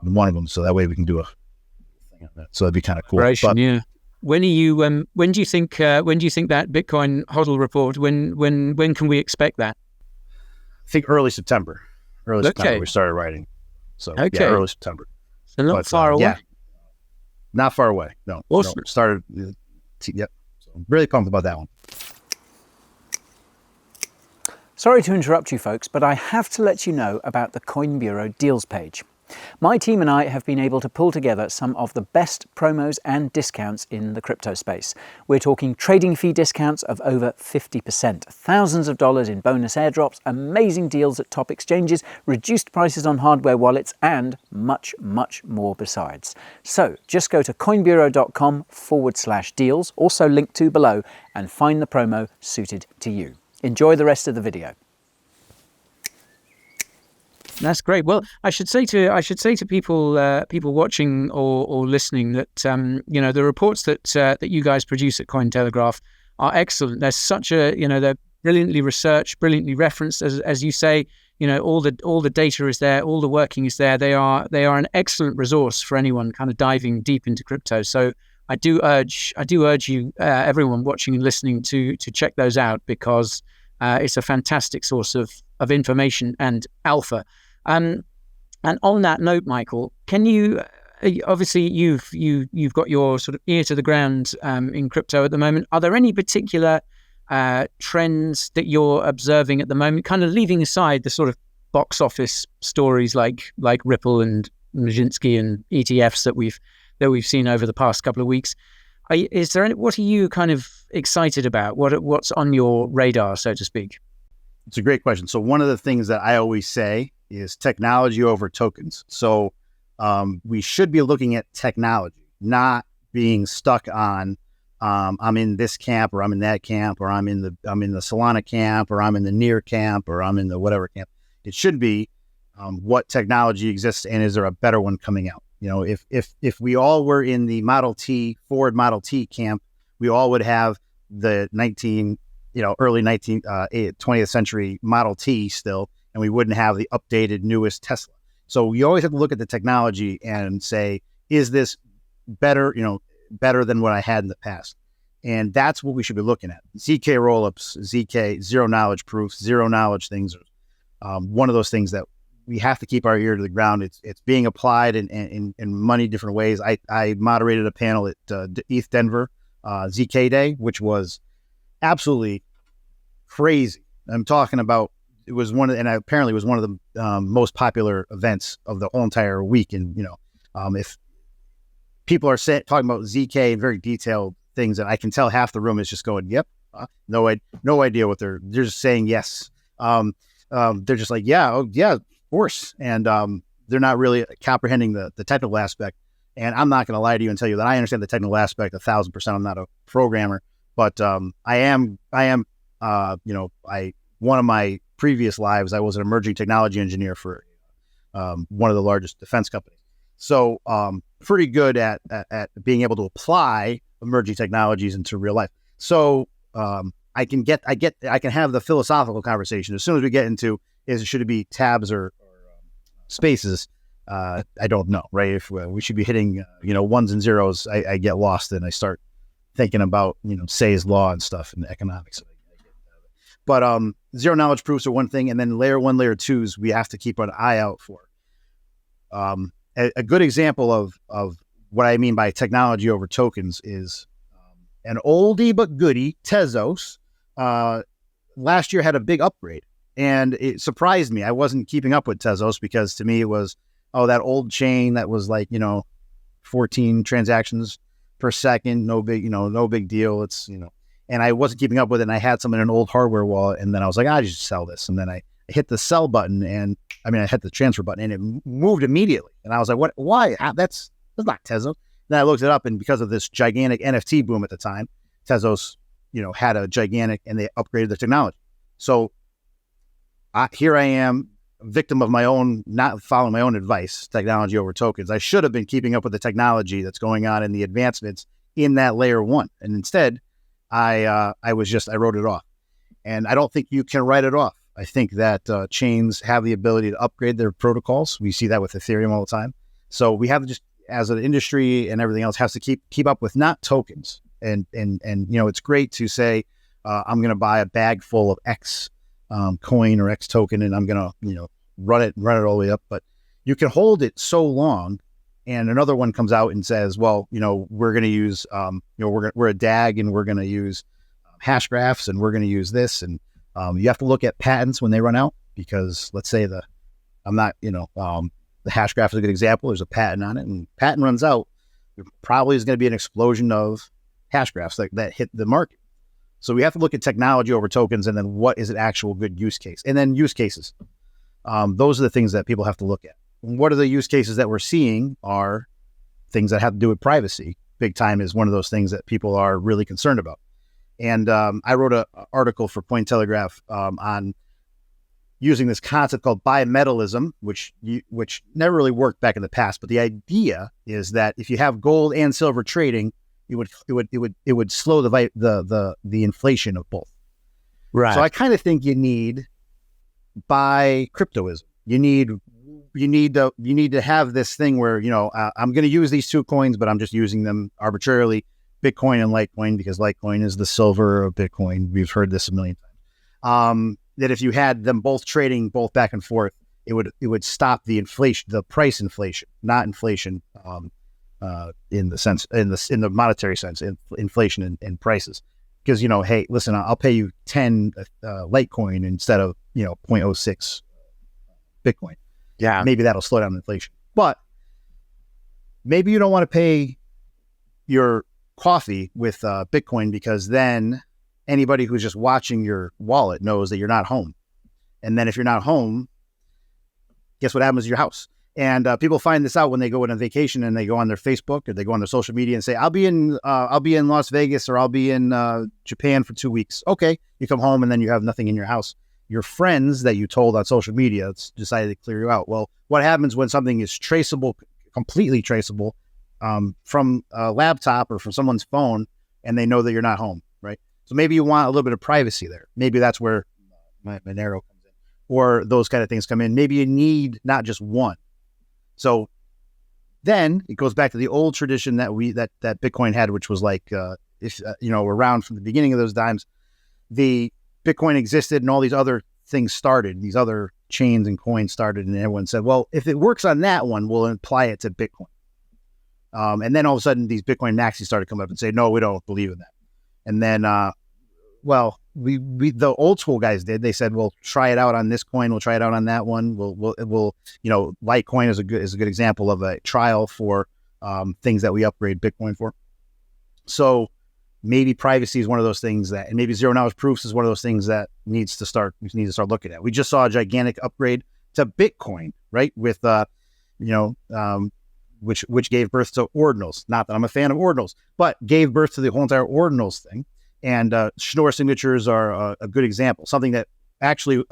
one of them. So that way we can do a thing on that. So that'd be kind of cool. Yeah. When are you? When do you think? When do you think that Bitcoin HODL report? When can we expect that? I think early September. September we started writing. So yeah, early September. So not far away. Yeah, not far away. No. Awesome. No, started. Yep. So I'm really pumped about that one. Sorry to interrupt you folks, but I have to let you know about the Coin Bureau deals page. My team and I have been able to pull together some of the best promos and discounts in the crypto space. We're talking trading fee discounts of over 50%, thousands of dollars in bonus airdrops, amazing deals at top exchanges, reduced prices on hardware wallets, and much, much more besides. So just go to coinbureau.com/deals, also linked to below, and find the promo suited to you. Enjoy the rest of the video. That's great. Well, I should say to people watching or listening that the reports that you guys produce at Cointelegraph are excellent. There's such a they're brilliantly researched, brilliantly referenced, as you say. All the data is there, all the working is there. They are an excellent resource for anyone kind of diving deep into crypto. So I do urge you, everyone watching and listening, to check those out, because it's a fantastic source of information and alpha. And on that note, Michael, can you obviously you've got your sort of ear to the ground in crypto at the moment. Are there any particular trends that you're observing at the moment, kind of leaving aside the sort of box office stories like Ripple and Mashinsky and ETFs that we've seen over the past couple of weeks? What are you kind of excited about? What's on your radar, so to speak? It's a great question. So one of the things that I always say is technology over tokens. So we should be looking at technology, not being stuck on I'm in this camp, or I'm in that camp, or I'm in the Solana camp, or I'm in the Near camp, or I'm in the whatever camp. It should be what technology exists, and is there a better one coming out? If we all were in the Ford Model T camp, we all would have the early 20th century Model T still, and we wouldn't have the updated, newest Tesla. So you always have to look at the technology and say, is this better than what I had in the past? And that's what we should be looking at. ZK rollups, ZK, zero knowledge proofs, zero knowledge things are one of those things that we have to keep our ear to the ground. It's being applied in many different ways. I moderated a panel at ETH Denver ZK Day, which was absolutely crazy. I'm talking about, it was apparently was one of the most popular events of the whole entire week. And if people are talking about ZK and very detailed things, and I can tell half the room is just going, "Yep, no idea what they're just saying." Yes, they're just like, "Yeah, oh yeah, of course," and they're not really comprehending the technical aspect. And I'm not going to lie to you and tell you that I understand the technical aspect 1,000%. I'm not a programmer, but I am. One of my previous lives, I was an emerging technology engineer for one of the largest defense companies. So pretty good at being able to apply emerging technologies into real life. So I can have the philosophical conversation. As soon as we get into should it be tabs or spaces, I don't know, right? If we should be hitting ones and zeros, I get lost and I start thinking about Say's law and stuff and economics. But zero knowledge proofs are one thing, and then layer 1, layer 2s we have to keep an eye out for. A good example of what I mean by technology over tokens is an oldie but goodie, Tezos. Last year had a big upgrade, and it surprised me. I wasn't keeping up with Tezos because to me it was, that old chain that was like 14 transactions per second, no big deal. It's and I wasn't keeping up with it, and I had some in an old hardware wallet, and then I was like, I just sell this, and then I hit the sell button, I hit the transfer button, and it moved immediately, and I was like, what? Why? That's not Tezos. Then I looked it up, and because of this gigantic NFT boom at the time, Tezos, had a gigantic, and they upgraded their technology. So here I am, victim of my own, not following my own advice, technology over tokens. I should have been keeping up with the technology that's going on and the advancements in that layer 1, and instead, I wrote it off. And I don't think you can write it off. I think that chains have the ability to upgrade their protocols. We see that with Ethereum all the time. So we have to just, as an industry and everything else, has to keep up with not tokens. And it's great to say, I'm going to buy a bag full of X coin or X token, and I'm going to, run it all the way up. But you can hold it so long, and another one comes out and says, well, we're going to use, we're a DAG, and we're going to use hash graphs, and we're going to use this. And you have to look at patents when they run out, because let's say I'm not, the hash graph is a good example. There's a patent on it, and patent runs out. There probably is going to be an explosion of hash graphs that hit the market. So we have to look at technology over tokens, and then what is an actual good use case, and then use cases. Those are the things that people have to look at. And what are the use cases that we're seeing are things that have to do with privacy. Big time is one of those things that people are really concerned about. And I wrote an article for Cointelegraph on using this concept called bimetallism, which never really worked back in the past. But the idea is that if you have gold and silver trading, it would slow the inflation of both. Right. So I kind of think you need cryptoism. You need to have this thing where, I'm going to use these two coins, but I'm just using them arbitrarily, Bitcoin and Litecoin, because Litecoin is the silver of Bitcoin. We've heard this a million times. That if you had them both trading both back and forth, it would stop the inflation, the price inflation, not inflation in the monetary sense, inflation in prices. Because, hey, listen, I'll pay you 10 Litecoin instead of 0.06 Bitcoin. Yeah, maybe that'll slow down inflation. But maybe you don't want to pay your coffee with Bitcoin, because then anybody who's just watching your wallet knows that you're not home. And then if you're not home, guess what happens to your house? And people find this out when they go on a vacation and they go on their Facebook or they go on their social media and say, I'll be in Las Vegas, or I'll be in Japan for 2 weeks. Okay. You come home and then you have nothing in your house. Your friends that you told on social media decided to clear you out. Well, what happens when something is traceable, completely traceable, from a laptop or from someone's phone, and they know that you're not home, right? So maybe you want a little bit of privacy there. Maybe that's where Monero comes in, or those kind of things come in. Maybe you need not just one. So then it goes back to the old tradition that Bitcoin had, which was like, around from the beginning of those times, the Bitcoin existed and all these other things started, these other chains and coins started, and everyone said, well, if it works on that one, we'll apply it to Bitcoin. And then all of a sudden these Bitcoin maxis started coming up and say, no, we don't believe in that. And then, we the old school guys did. They said, we'll try it out on this coin. We'll try it out on that one. We'll Litecoin is a good example of a trial for things that we upgrade Bitcoin for. So maybe privacy is one of those things and maybe zero knowledge proofs is one of those things that we need to start looking at. We just saw a gigantic upgrade to Bitcoin, right? With, which gave birth to ordinals. Not that I'm a fan of ordinals, but gave birth to the whole entire ordinals thing. And Schnorr signatures are a good example. Something that actually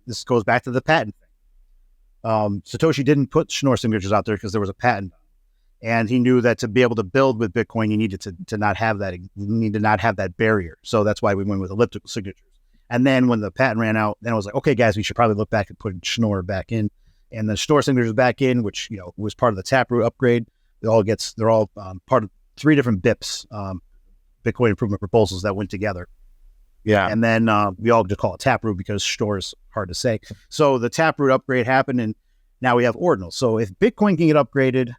this goes back to the patent thing. Satoshi didn't put Schnorr signatures out there because there was a patent. And he knew that to be able to build with Bitcoin, you needed to not have that. You need to not have that barrier. So that's why we went with elliptical signatures. And then when the patent ran out, then I was like, okay, guys, we should probably look back and put Schnorr back in. And the Schnorr signatures back in, which was part of the Taproot upgrade. They're all part of 3 different BIPs, Bitcoin improvement proposals that went together. Yeah. And then we all just call it Taproot because Schnorr is hard to say. So the Taproot upgrade happened, and now we have ordinals. So if Bitcoin can get upgraded,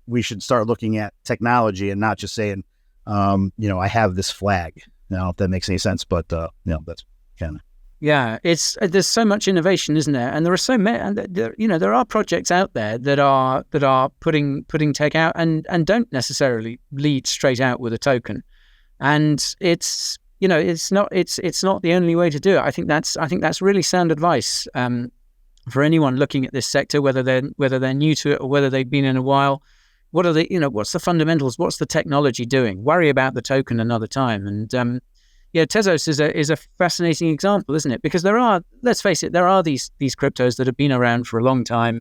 we should start looking at technology and not just saying, I have this flag. I don't know if that makes any sense, but that's kind of. Yeah, there's so much innovation, isn't there? And there are so many, and there are projects out there that are putting tech out and don't necessarily lead straight out with a token. And it's not the only way to do it. I think that's really sound advice for anyone looking at this sector, whether they're new to it or whether they've been in a while. What are what's the fundamentals? What's the technology doing? Worry about the token another time. And Tezos is a fascinating example, isn't it? Because let's face it, there are these cryptos that have been around for a long time.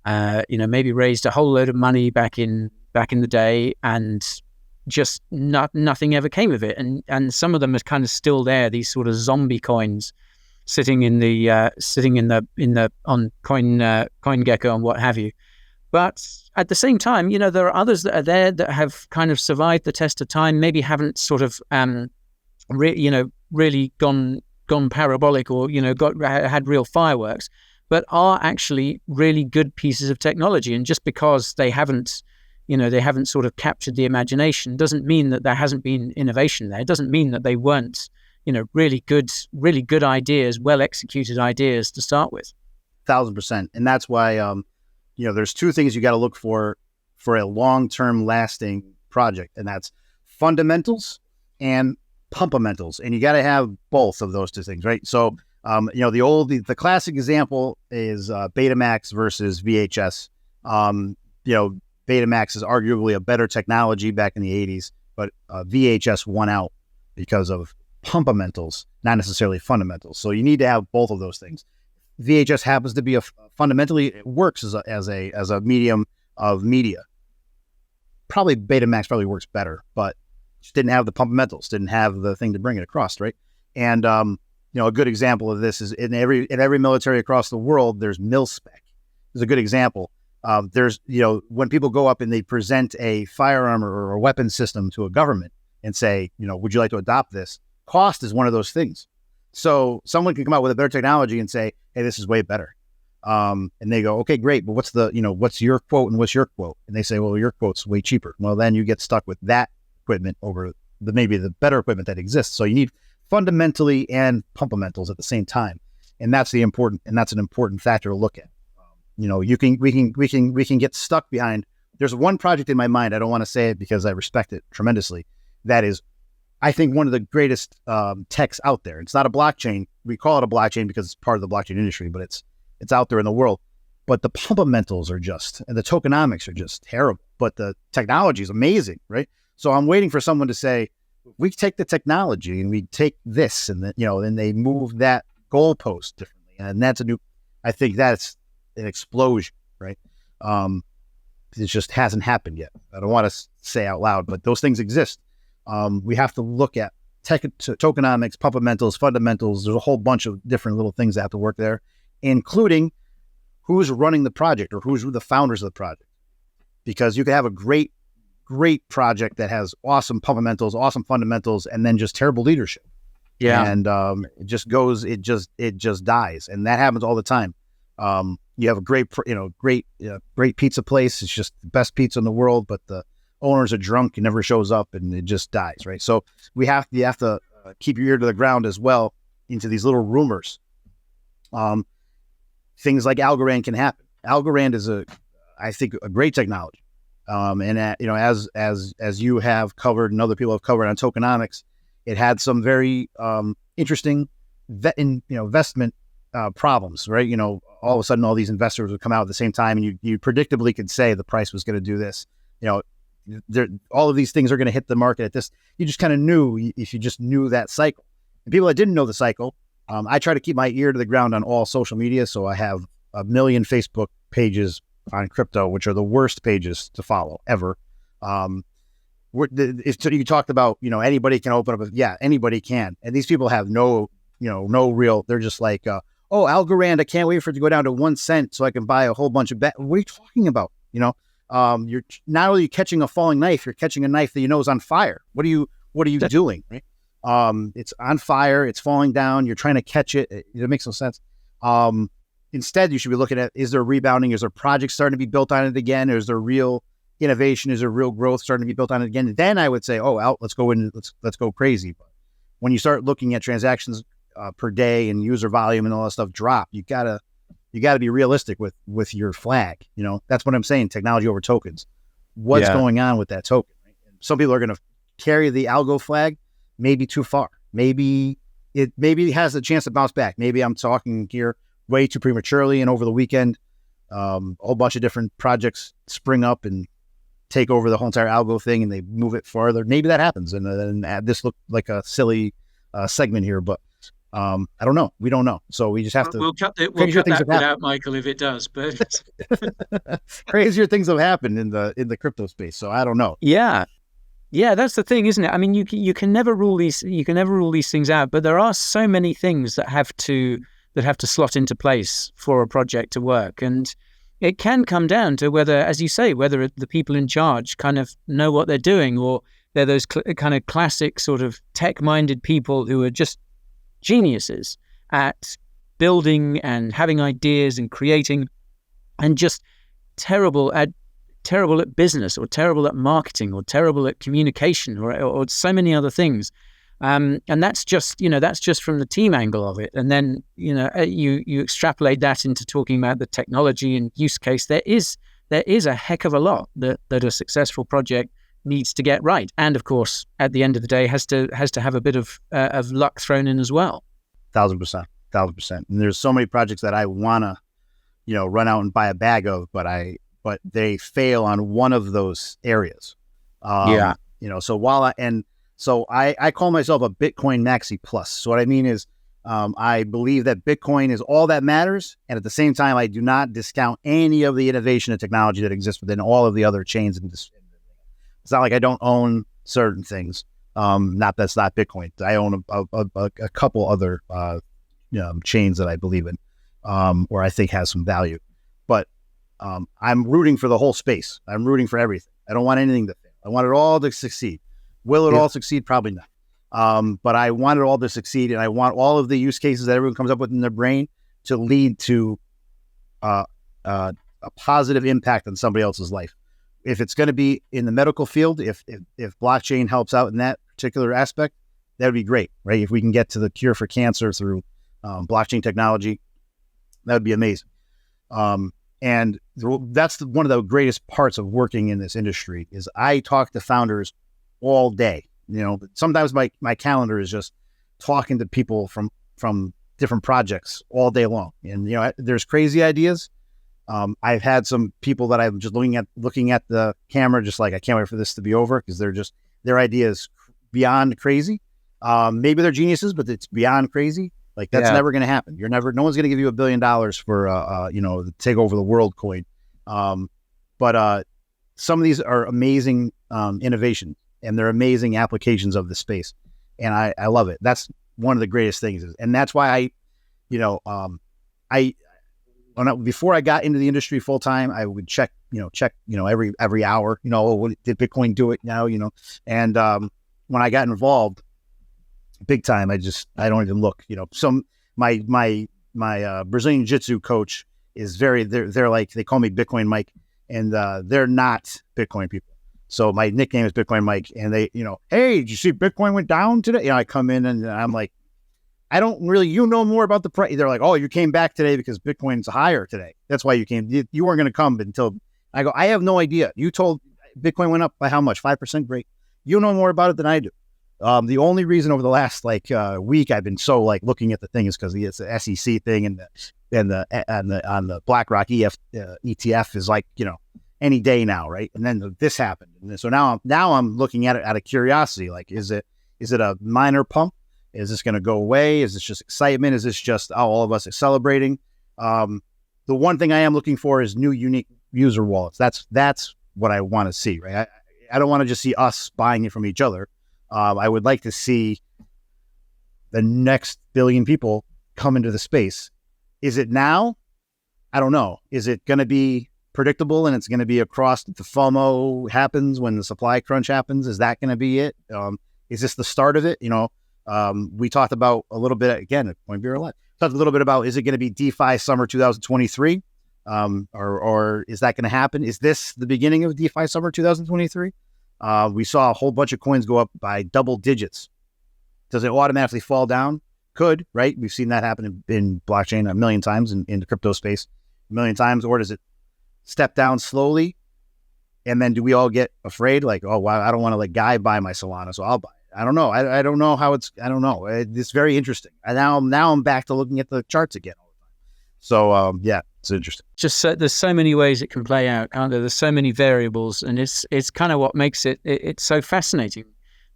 Maybe raised a whole load of money back in the day, and just nothing ever came of it. And some of them are kind of still there. These sort of zombie coins sitting on CoinGecko and what have you. But at the same time, there are others that are there that have kind of survived the test of time, maybe haven't sort of, really gone parabolic or, had real fireworks, but are actually really good pieces of technology. And just because they haven't sort of captured the imagination doesn't mean that there hasn't been innovation there. It doesn't mean that they weren't, really good ideas, well executed ideas to start with. 1,000%. And that's why, there's two things you got to look for a long-term lasting project, and that's fundamentals and pumpamentals, and you got to have both of those two things, right? So, the classic example is Betamax versus VHS. Betamax is arguably a better technology back in the 80s, but VHS won out because of pumpamentals, not necessarily fundamentals. So you need to have both of those things. VHS happens to be fundamentally, it works as a medium of media. Probably Betamax probably works better, but just didn't have the pumpamentals, didn't have the thing to bring it across, right? And a good example of this is in every military across the world, there's mil-spec. It's a good example. There's when people go up and they present a firearm or a weapon system to a government and say, would you like to adopt this? Cost is one of those things. So someone can come out with a better technology and say, hey, this is way better. And they go, okay, great. But what's your quote and what's your quote? And they say, well, your quote's way cheaper. Well, then you get stuck with that equipment over maybe the better equipment that exists. So you need fundamentally and pumpamentals at the same time. And that's an important factor to look at. We can get stuck behind. There's one project in my mind. I don't want to say it because I respect it tremendously. That is, I think, one of the greatest techs out there. It's not a blockchain. We call it a blockchain because it's part of the blockchain industry, but it's out there in the world. But the pumpamentals and the tokenomics are just terrible. But the technology is amazing, right? So I'm waiting for someone to say, we take the technology and we take this, and then they move that goalpost differently, and I think that's an explosion, right? It just hasn't happened yet. I don't want to say out loud, but those things exist. We have to look at tokenomics, pumpamentals, fundamentals. There's a whole bunch of different little things that have to work there, including who's running the project or who's the founders of the project. Because you can have a great project that has awesome pumpamentals, awesome fundamentals, and then just terrible leadership. Yeah. And it just dies. And that happens all the time. You have a great pizza place. It's just the best pizza in the world, but the owners are drunk and never shows up, and it just dies, right? So you have to keep your ear to the ground as well into these little rumors. Things like Algorand can happen. Algorand is I think a great technology. As you have covered and other people have covered on tokenomics, it had some very interesting investment problems, right? All of a sudden all these investors would come out at the same time, and you predictably could say the price was going to do this. All of these things are going to hit the market at this. You just kind of knew if you just knew that cycle. And people that didn't know the cycle, I try to keep my ear to the ground on all social media. So I have 1 million Facebook pages on crypto, which are the worst pages to follow ever. You talked about, anybody can open up. Yeah, anybody can. And these people have no real, they're just like, Algorand, I can't wait for it to go down to 1 cent so I can buy a whole bunch of What are you talking about? You're not only catching a falling knife, you're catching a knife that is on fire. What are you doing? Right? It's on fire. It's falling down. You're trying to catch it. It makes no sense. Instead, you should be looking at, is there rebounding? Is there projects starting to be built on it again? Is there real innovation? Is there real growth starting to be built on it again? And then I would say, let's go crazy. But when you start looking at transactions per day and user volume and all that stuff drop, you gotta be realistic with your flag. That's what I'm saying. Technology over tokens. What's going on with that token? Right? Some people are going to carry the algo flag maybe too far. Maybe it has a chance to bounce back. Maybe I'm talking here way too prematurely, and over the weekend, a whole bunch of different projects spring up and take over the whole entire algo thing, and they move it farther. Maybe that happens, and this looked like a silly segment here, but I don't know. We don't know, so we just have to. We'll cut that bit out, Michael, if it does. But crazier things have happened in the crypto space, so I don't know. Yeah, that's the thing, isn't it? I mean, you can never rule these things out, but there are so many things that have to slot into place for a project to work, and it can come down to whether, as you say, whether the people in charge kind of know what they're doing, or they're those kind of classic sort of tech-minded people who are just geniuses at building and having ideas and creating, and just terrible at business, or terrible at marketing, or terrible at communication, or so many other things. And that's just from the team angle of it. And then, you extrapolate that into talking about the technology and use case. There is a heck of a lot that a successful project needs to get right. And of course, at the end of the day, has to have a bit of luck thrown in as well. 1,000%. And there's so many projects that I want to, run out and buy a bag of, but they fail on one of those areas. So I call myself a Bitcoin Maxi Plus. So what I mean is, I believe that Bitcoin is all that matters. And at the same time, I do not discount any of the innovation and technology that exists within all of the other chains. It's not like I don't own certain things. That's not Bitcoin. I own a couple other chains that I believe in, or I think has some value. But I'm rooting for the whole space. I'm rooting for everything. I don't want anything to fail. I want it all to succeed. Will it all succeed? Probably not. But I want it all to succeed, and I want all of the use cases that everyone comes up with in their brain to lead to a positive impact on somebody else's life. If it's going to be in the medical field, if blockchain helps out in that particular aspect, that would be great, right? If we can get to the cure for cancer through blockchain technology, that would be amazing. And that's one of the greatest parts of working in this industry is I talk to founders all day. Sometimes my calendar is just talking to people from different projects all day long. And, there's crazy ideas. I've had some people that I'm just looking at the camera, just like, I can't wait for this to be over because their idea is beyond crazy. Maybe they're geniuses, but it's beyond crazy. Like that's never going to happen. No one's going to give you $1 billion for, take over the world coin. But some of these are amazing innovations, and they're amazing applications of the space. And I love it. That's one of the greatest things. And that's why before I got into the industry full time, I would check every hour, did Bitcoin do it now, and when I got involved big time, I don't even look, my Brazilian Jiu-Jitsu coach is they're like, they call me Bitcoin Mike, and they're not Bitcoin people. So my nickname is Bitcoin Mike, and they, hey, did you see Bitcoin went down today? I come in and I'm like, I don't really, more about the price. They're like, oh, you came back today because Bitcoin's higher today. That's why you came. You weren't going to come until I go, I have no idea. You told Bitcoin went up by how much? 5%? Great. You know more about it than I do. The only reason over the last week I've been so looking at the thing is because it's the SEC thing and the BlackRock ETF is any day now, right? And then this happened, and so now I'm looking at it out of curiosity. Like, is it a minor pump? Is this going to go away? Is this just excitement? Is this just all of us celebrating? The one thing I am looking for is new, unique user wallets. That's what I want to see, right? I don't want to just see us buying it from each other. I would like to see the next billion people come into the space. Is it now? I don't know. Is it going to be predictable and it's going to be across the FOMO happens when the supply crunch happens? Is that going to be it? Is this the start of it? We talked about a little bit, again, at Point Beer Live, talked a little bit about, is it going to be DeFi summer 2023? Or is that going to happen? Is this the beginning of DeFi summer 2023? We saw a whole bunch of coins go up by double digits. Does it automatically fall down? Could, right? We've seen that happen in blockchain a million times, in the crypto space a million times. Or does it step down slowly? And then do we all get afraid? Like, oh, wow, I don't want to let Guy buy my Solana, so I'll buy it. I don't know. I don't know how I don't know. It's very interesting. And now I'm back to looking at the charts again all the time. So, it's interesting. Just there's so many ways it can play out, aren't there? There's so many variables, and it's kind of what makes it's so fascinating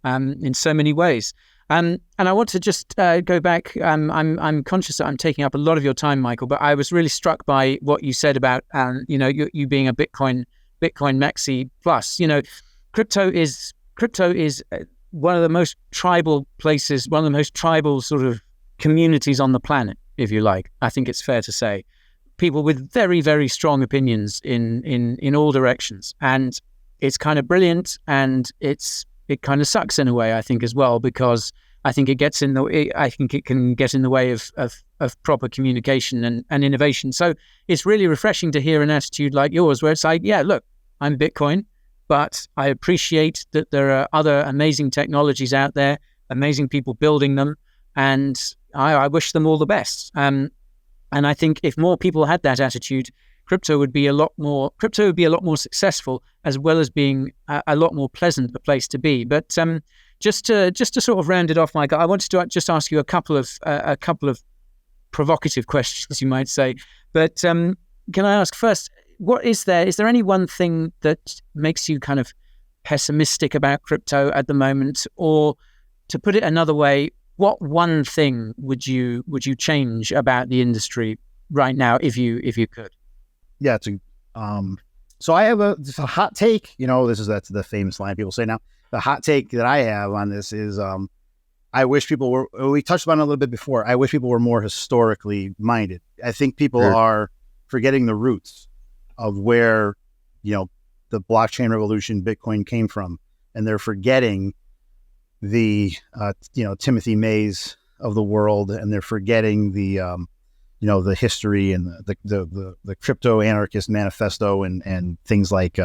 in so many ways. And I want to just go back. I'm conscious that I'm taking up a lot of your time, Michael, but I was really struck by what you said about you being a Bitcoin Maxi Plus. Crypto is one of the most tribal places, one of the most tribal sort of communities on the planet, if you like. I think it's fair to say. People with very, very strong opinions in all directions. And it's kind of brilliant, and it kind of sucks in a way, I think, as well, because I think it can get in the way of proper communication and innovation. So it's really refreshing to hear an attitude like yours, where it's like, yeah, look, I'm Bitcoin, but I appreciate that there are other amazing technologies out there. amazing people building them, and I wish them all the best. And I think if more people had that attitude, crypto would be a lot more successful, as well as being a lot more pleasant a place to be. But just to sort of round it off, Mike, I wanted to just ask you a couple of provocative questions, you might say. But can I ask first, is there any one thing that makes you kind of pessimistic about crypto at the moment? Or to put it another way, what one thing would you change about the industry right now if you could? Yeah, so I have a hot take. That's the famous line people say now. The hot take that I have on this is I wish people were, we touched on it a little bit before, I wish people were more historically minded. I think people are forgetting the roots of where, the blockchain revolution, Bitcoin came from. And they're forgetting the, Timothy Mays of the world, and they're forgetting the history and the crypto anarchist manifesto and things like,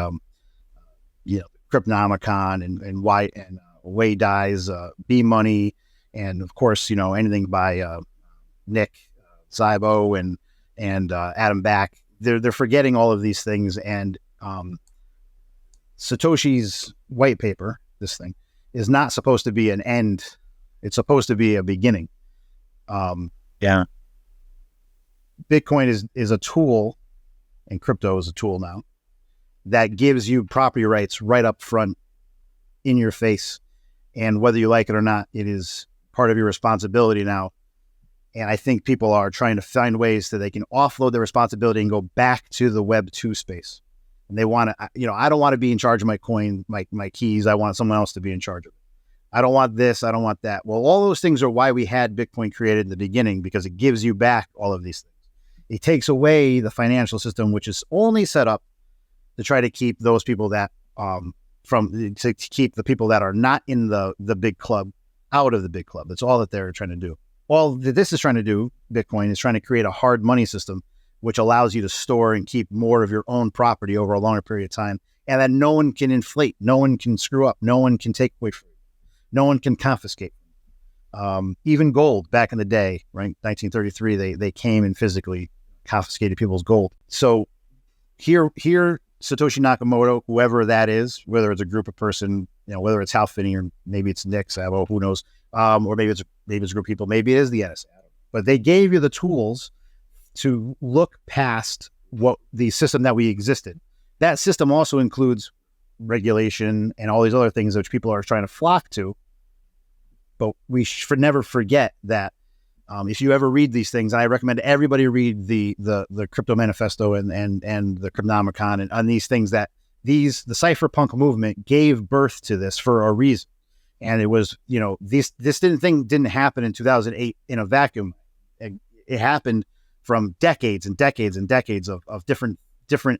Cryptonomicon and White and Wei Dai's B Money, and of course, anything by Nick Szabo and Adam Back. They're forgetting all of these things, and Satoshi's white paper, this thing, is not supposed to be an end. It's supposed to be a beginning. Yeah. Bitcoin is a tool, and crypto is a tool now, that gives you property rights right up front in your face. And whether you like it or not, it is part of your responsibility now. And I think people are trying to find ways that they can offload their responsibility and go back to the Web 2 space. And they want to, I don't want to be in charge of my coin, my keys. I want someone else to be in charge of it. I don't want this. I don't want that. Well, all those things are why we had Bitcoin created in the beginning, because it gives you back all of these things. It takes away the financial system, which is only set up to try to keep those people that to keep the people that are not in the big club out of the big club. That's all that they're trying to do. All that this is trying to do, Bitcoin, is trying to create a hard money system, which allows you to store and keep more of your own property over a longer period of time, and that no one can inflate, no one can screw up, no one can take away from you, no one can confiscate. Even gold back in the day, right? 1933, they came and physically confiscated people's gold. So here, Satoshi Nakamoto, whoever that is, whether it's a group of person, whether it's Hal Finney or maybe it's Nick Szabo, who knows, or maybe it's a group of people, maybe it is the NSA. But they gave you the tools to look past what the system that we existed. That system also includes regulation and all these other things which people are trying to flock to. But we should never forget that if you ever read these things, and I recommend everybody read the Crypto Manifesto and the Cryptonomicon and on these things, that the cypherpunk movement gave birth to this for a reason. And it was, this didn't happen in 2008 in a vacuum. It happened from decades and decades and decades of different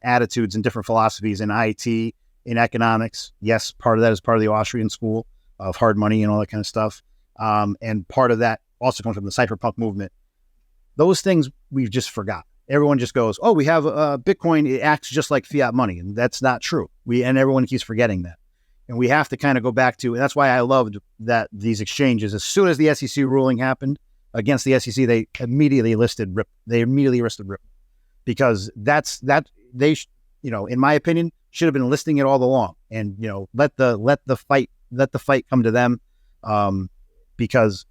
attitudes and different philosophies in IT, in economics. Yes, part of that is part of the Austrian school of hard money and all that kind of stuff. And part of that also comes from the cypherpunk movement. Those things we've just forgot. Everyone just goes, oh, we have Bitcoin. It acts just like fiat money. And that's not true. And everyone keeps forgetting that. And we have to kind of go back to, and that's why I loved that these exchanges, as soon as the SEC ruling happened against the SEC, they immediately listed Ripple. Because in my opinion, should have been listing it all along. And, let the fight come to them. Because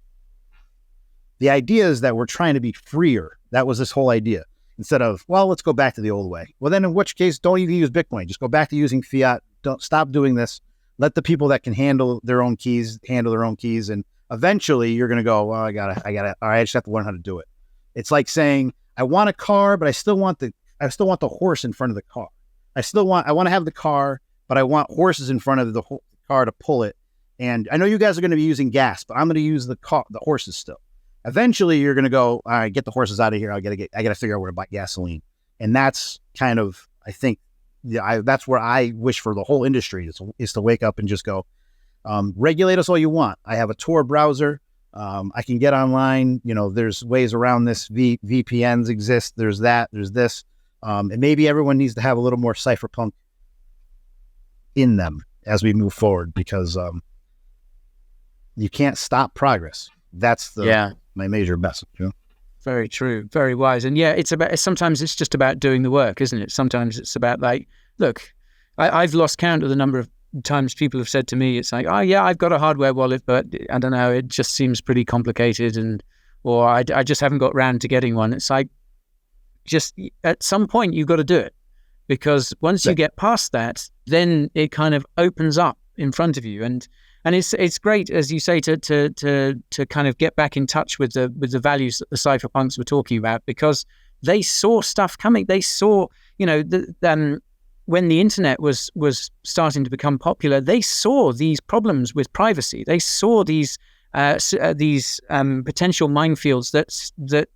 the idea is that we're trying to be freer. That was this whole idea. Instead of, well, let's go back to the old way. Well, then in which case, don't even use Bitcoin. Just go back to using fiat. Don't stop doing this. Let the people that can handle their own keys. And eventually you're going to go, well, I just have to learn how to do it. It's like saying, I want a car, but I still want the horse in front of the car. I want to have the car, but I want horses in front of the car to pull it. And I know you guys are going to be using gas, but I'm going to use the horses still. Eventually you're going to go, all right, get the horses out of here. I got to figure out where to buy gasoline. And that's kind of, I think, that's where I wish for the whole industry is to wake up and just go, regulate us all you want. I have a Tor browser. I can get online. There's ways around this. VPNs exist. There's that. There's this. And maybe everyone needs to have a little more cypherpunk in them as we move forward, because you can't stop progress. That's my major message. Very true, very wise. And yeah, sometimes it's just about doing the work, isn't it? Sometimes it's about like, look, I've lost count of the number of times people have said to me, it's like, oh yeah, I've got a hardware wallet, but I don't know, it just seems pretty complicated, or I just haven't got round to getting one. It's like, just at some point you've got to do it, because once you get past that, then it kind of opens up in front of you. And it's great, as you say, to kind of get back in touch with the values that the cypherpunks were talking about, because they saw stuff coming. They saw, when the internet was starting to become popular, they saw these problems with privacy. They saw these potential minefields that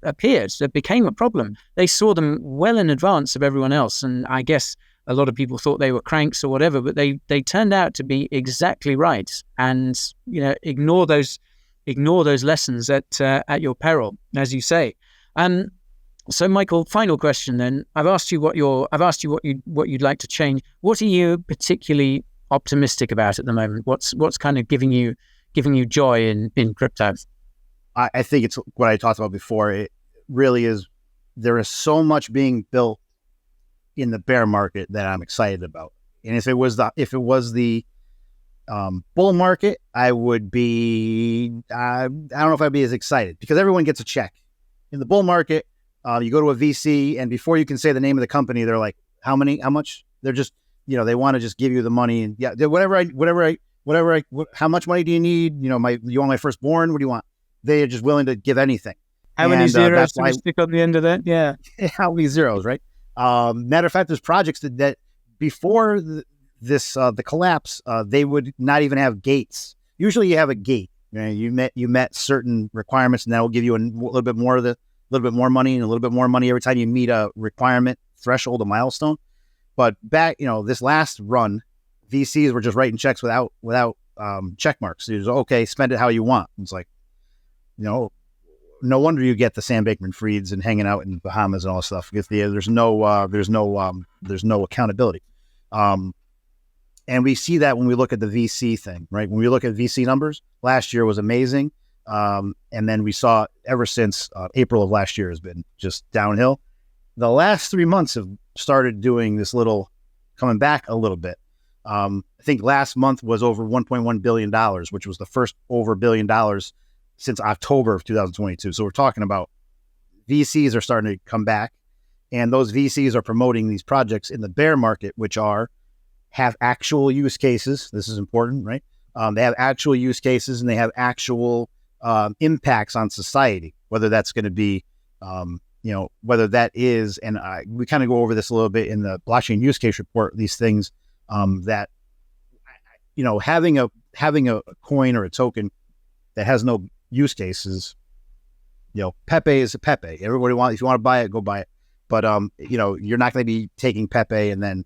appeared, that became a problem. They saw them well in advance of everyone else, and I guess a lot of people thought they were cranks or whatever, but they turned out to be exactly right. And ignore those lessons at your peril, as you say. So, Michael, final question then. I've asked you what you'd like to change. What are you particularly optimistic about at the moment? What's kind of giving you joy in crypto? I think it's what I talked about before. It really is. There is so much being built in the bear market that I'm excited about. And if it was the bull market, I would be. I don't know if I'd be as excited, because everyone gets a check. In the bull market, you go to a VC, and before you can say the name of the company, they're like, how much? They're just, they want to just give you the money, and how much money do you need? You want my firstborn? What do you want? They are just willing to give anything. How many zeros do we stick on the end of that? Yeah. How many zeros, right? Matter of fact, there's projects that before the collapse, they would not even have gates. Usually you have a gate. You met certain requirements, and that will give you a little bit more money and a little bit more money every time you meet a requirement threshold, a milestone. But back, this last run, VCs were just writing checks without check marks. It was okay, spend it how you want. It's like, no wonder you get the Sam Bankman-Frieds and hanging out in the Bahamas and all that stuff, because there's no accountability. And we see that when we look at the VC thing, right? When we look at VC numbers, last year was amazing. And then we saw ever since April of last year has been just downhill. The last 3 months have started doing this coming back a little bit. I think last month was over $1.1 billion, which was the first over $1 billion since October of 2022. So we're talking about VCs are starting to come back, and those VCs are promoting these projects in the bear market, which have actual use cases. This is important, right? They have actual use cases, and they have actual impacts on society, whether that's going to be, whether that is, and we kind of go over this a little bit in the blockchain use case report, these things that, having a coin or a token that has no use cases, Pepe is a Pepe. Everybody if you want to buy it, go buy it. But, you're not going to be taking Pepe and then,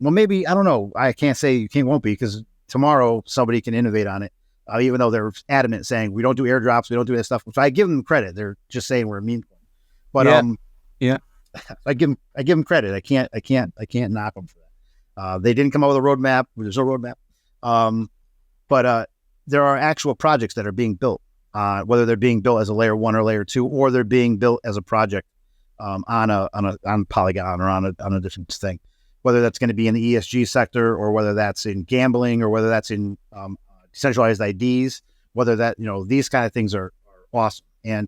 well, maybe, I don't know. I can't say won't be, because tomorrow somebody can innovate on it. Even though they're adamant saying we don't do airdrops, we don't do that stuff, which I give them credit. They're just saying we're a meme coin. But I give them credit. I can't knock them for that. They didn't come up with a roadmap. There's no roadmap. But there are actual projects that are being built, whether they're being built as a layer 1 or layer 2, or they're being built as a project on Polygon or on a different thing. Whether that's going to be in the ESG sector, or whether that's in gambling, or whether that's in decentralized IDs, whether that, these kind of things are awesome. And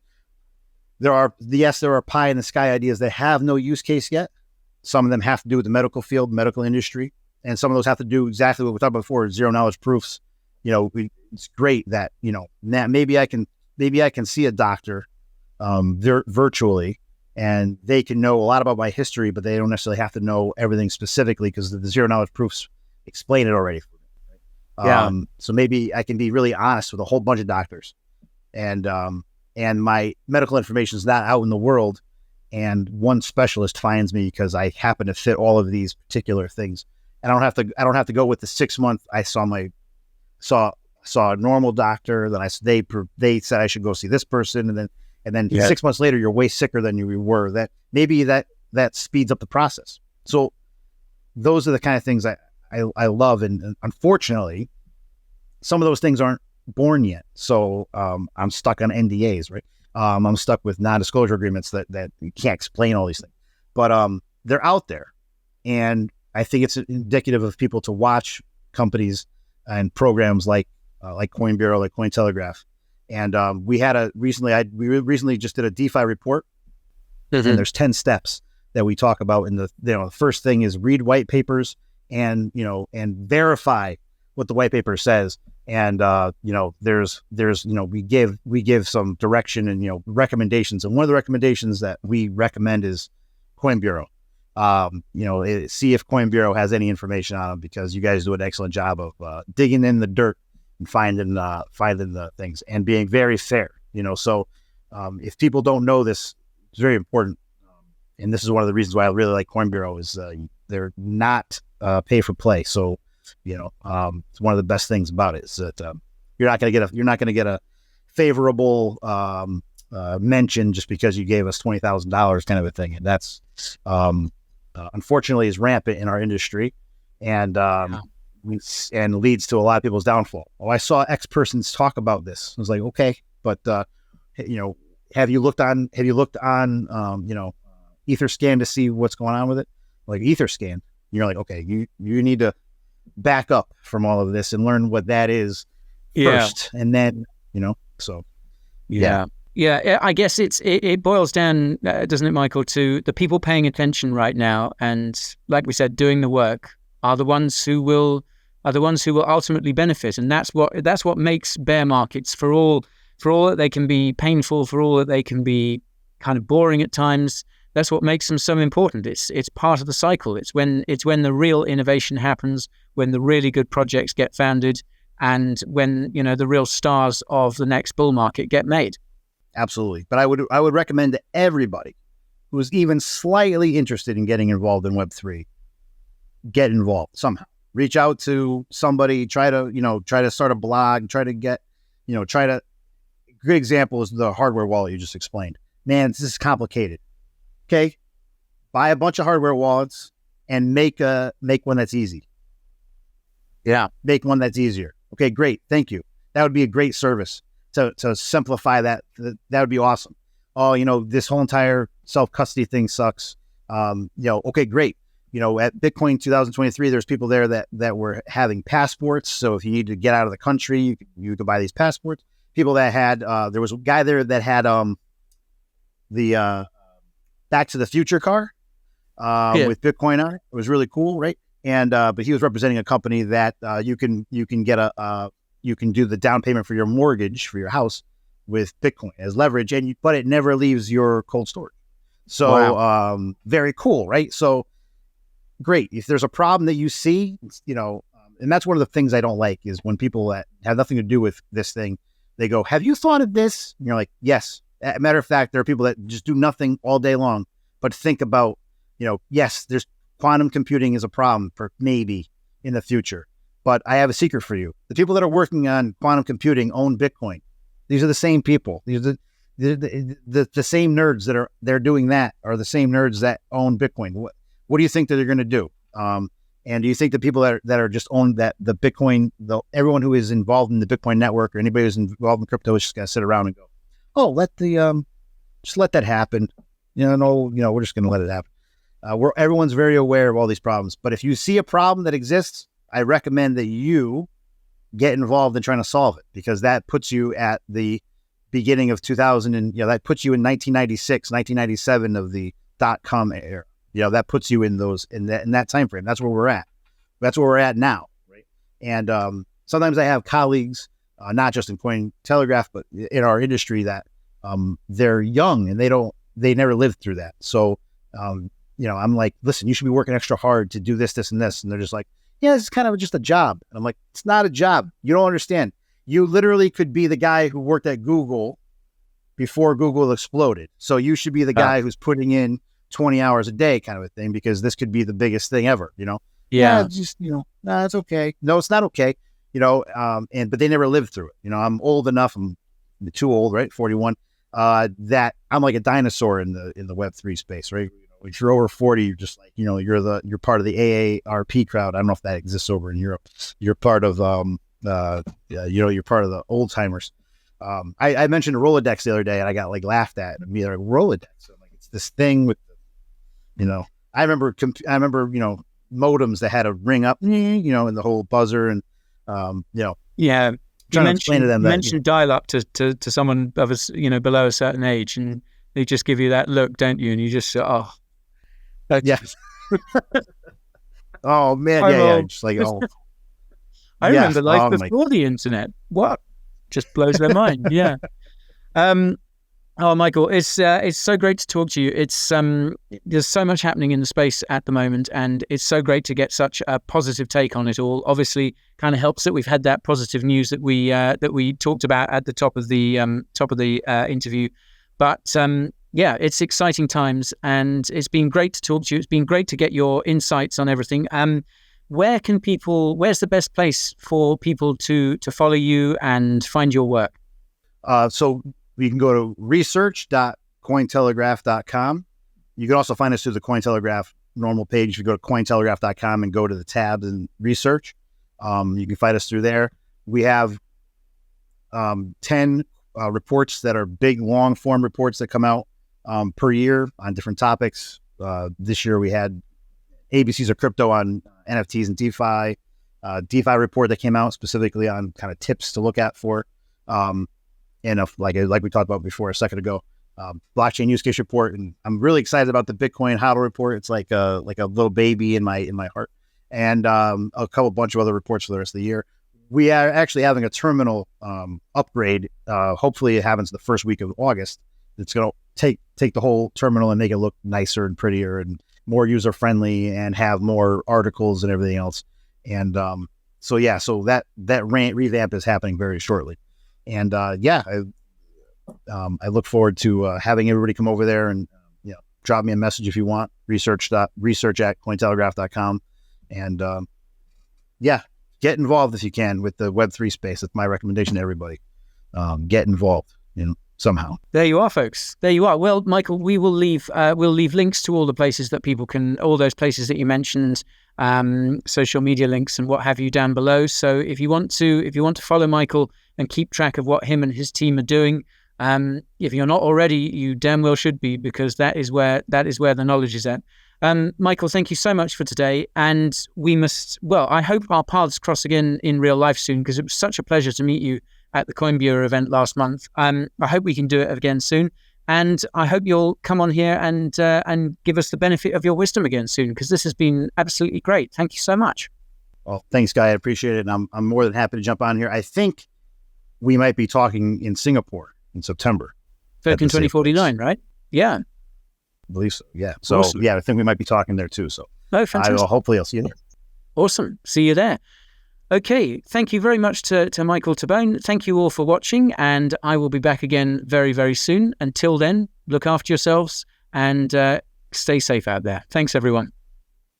there are pie in the sky ideas that have no use case yet. Some of them have to do with the medical field, medical industry, and some of those have to do exactly what we talked about before, zero knowledge proofs. It's great that, now maybe I can see a doctor virtually, and they can know a lot about my history, but they don't necessarily have to know everything specifically, because the zero knowledge proofs explain it already for me. Right? Yeah. So maybe I can be really honest with a whole bunch of doctors, and my medical information is not out in the world, and one specialist finds me because I happen to fit all of these particular things, and I don't have to go with the 6 month. I saw a normal doctor, then they said I should go see this person, and then 6 months later, you're way sicker than you were. That maybe that speeds up the process. So those are the kind of things I love. And unfortunately, some of those things aren't born yet. So I'm stuck on NDAs, right? I'm stuck with non-disclosure agreements that you can't explain all these things. But they're out there. And I think it's indicative of people to watch companies and programs like Coin Bureau, like Cointelegraph. And we recently just did a DeFi report, and there's 10 steps that we talk about in the first thing is read white papers and verify what the white paper says. And we give some direction and recommendations. And one of the recommendations that we recommend is Coin Bureau. See if Coin Bureau has any information on them, because you guys do an excellent job of digging in the dirt and finding the things and being very fair. So if people don't know this, it's very important. And this is one of the reasons why I really like Coin Bureau is they're not pay for play. So it's one of the best things about it is that you're not going to get a favorable mention just because you gave us $20,000 kind of a thing. And that's unfortunately is rampant in our industry, and leads to a lot of people's downfall. Oh, I saw X persons talk about this. I was like, okay, but have you looked on Etherscan to see what's going on with it? Like Etherscan, and you're like, okay, you need to back up from all of this and learn what that is first, and then so yeah. Yeah, I guess it boils down, doesn't it, Michael, to the people paying attention right now, and like we said, doing the work are the ones who will ultimately benefit, and that's what makes bear markets, for all that they can be painful, for all that they can be kind of boring at times. That's what makes them so important. It's part of the cycle. It's when the real innovation happens, when the really good projects get founded, and when the real stars of the next bull market get made. Absolutely. But I would recommend to everybody who is even slightly interested in getting involved in Web3, get involved somehow. Reach out to somebody, try to start a blog, good example is the hardware wallet you just explained. Man, this is complicated. Okay. Buy a bunch of hardware wallets and make one that's easy. Yeah. Make one that's easier. Okay, great. Thank you. That would be a great service. To simplify that would be awesome. Oh, this whole entire self-custody thing sucks. Okay, great. At Bitcoin 2023, there's people there that were having passports. So if you need to get out of the country, you could buy these passports. People that had, there was a guy there that had the Back to the Future car with Bitcoin on it. It was really cool, right? And but he was representing a company that you can do the down payment for your mortgage for your house with Bitcoin as leverage, but it never leaves your cold storage. So wow. Very cool, right? So great. If there's a problem that you see, and that's one of the things I don't like is when people that have nothing to do with this thing, they go, "Have you thought of this?" And you're like, "Yes." As a matter of fact, there are people that just do nothing all day long, but think about, yes, there's quantum computing is a problem for maybe in the future. But I have a secret for you. The people that are working on quantum computing own Bitcoin. These are the same people. These are the same nerds that they're doing that are the same nerds that own Bitcoin. What do you think that they're going to do? And do you think the people that are just own that the Bitcoin, everyone who is involved in the Bitcoin network or anybody who's involved in crypto is just going to sit around and go, oh, just let that happen. We're just going to let it happen. Everyone's very aware of all these problems. But if you see a problem that exists, I recommend that you get involved in trying to solve it, because that puts you at the beginning of 2000 and that puts you in 1996, 1997 of the .com era. That puts you in that time frame. That's where we're at. That's where we're at now, right? And sometimes I have colleagues, not just in Cointelegraph, but in our industry that they're young and they never lived through that. So I'm like, listen, you should be working extra hard to do this, this, and this, and they're just like, yeah, this is kind of just a job. And I'm like, it's not a job. You don't understand. You literally could be the guy who worked at Google before Google exploded. So you should be the guy who's putting in 20 hours a day kind of a thing, because this could be the biggest thing ever, Yeah, just, nah, it's okay. No, it's not okay. But they never lived through it. I'm old enough. I'm too old, right? 41, that I'm like a dinosaur in the Web3 space, right? If you're over 40, you're just like, you're part of the AARP crowd. I don't know if that exists over in Europe. You're part of, you're part of the old timers. I mentioned Rolodex the other day, and I got like laughed at. I mean, like, Rolodex. I'm like, it's this thing with, I remember modems that had a ring up, and the whole buzzer, and Yeah. trying to explain to them that mentioned dial-up to someone of us, below a certain age, and they just give you that look, don't you? And you just yes. Oh man, yeah, just like I remember life before the internet. What? Just blows their mind. Yeah. Michael, it's so great to talk to you. It's there's so much happening in the space at the moment, and it's so great to get such a positive take on it all. Obviously, kind of helps that we've had that positive news that we talked about at the top of the interview. But it's exciting times, and it's been great to talk to you. It's been great to get your insights on everything. Where's the best place for people to follow you and find your work? So you can go to research.cointelegraph.com. You can also find us through the Cointelegraph normal page. If you go to cointelegraph.com and go to the tabs and research, you can find us through there. We have 10 reports that are big, long form reports that come out per year on different topics. This year we had ABCs of crypto on NFTs and DeFi, DeFi report that came out specifically on kind of tips to look at for, and like we talked about before a second ago, blockchain use case report. And I'm really excited about the Bitcoin HODL report. It's like a little baby in my heart, and a bunch of other reports for the rest of the year. We are actually having a terminal upgrade. Hopefully it happens the first week of August. It's going to take the whole terminal and make it look nicer and prettier and more user friendly and have more articles and everything else. And so that revamp is happening very shortly. And I look forward to having everybody come over there and drop me a message if you want. research@cointelegraph.com, and get involved if you can with the Web3 space. That's my recommendation to everybody. Get involved, somehow. There you are, folks. There you are. Well, Michael, we will leave links to all the places that people can, all those places that you mentioned, social media links and what have you down below. So if you want to follow Michael and keep track of what him and his team are doing, if you're not already, you damn well should be, because that is where the knowledge is at. Michael, thank you so much for today. And I hope our paths cross again in real life soon, because it was such a pleasure to meet you at the Coin Bureau event last month. I hope we can do it again soon. And I hope you'll come on here and give us the benefit of your wisdom again soon, because this has been absolutely great. Thank you so much. Well, thanks, Guy. I appreciate it. And I'm more than happy to jump on here. I think we might be talking in Singapore in September. 2049, right? Yeah. I believe so. Yeah. So, awesome. I think we might be talking there too. So, fantastic. Hopefully I'll see you there. Awesome. See you there. Okay. Thank you very much to Michael Tabone. Thank you all for watching, and I will be back again very, very soon. Until then, look after yourselves and stay safe out there. Thanks, everyone.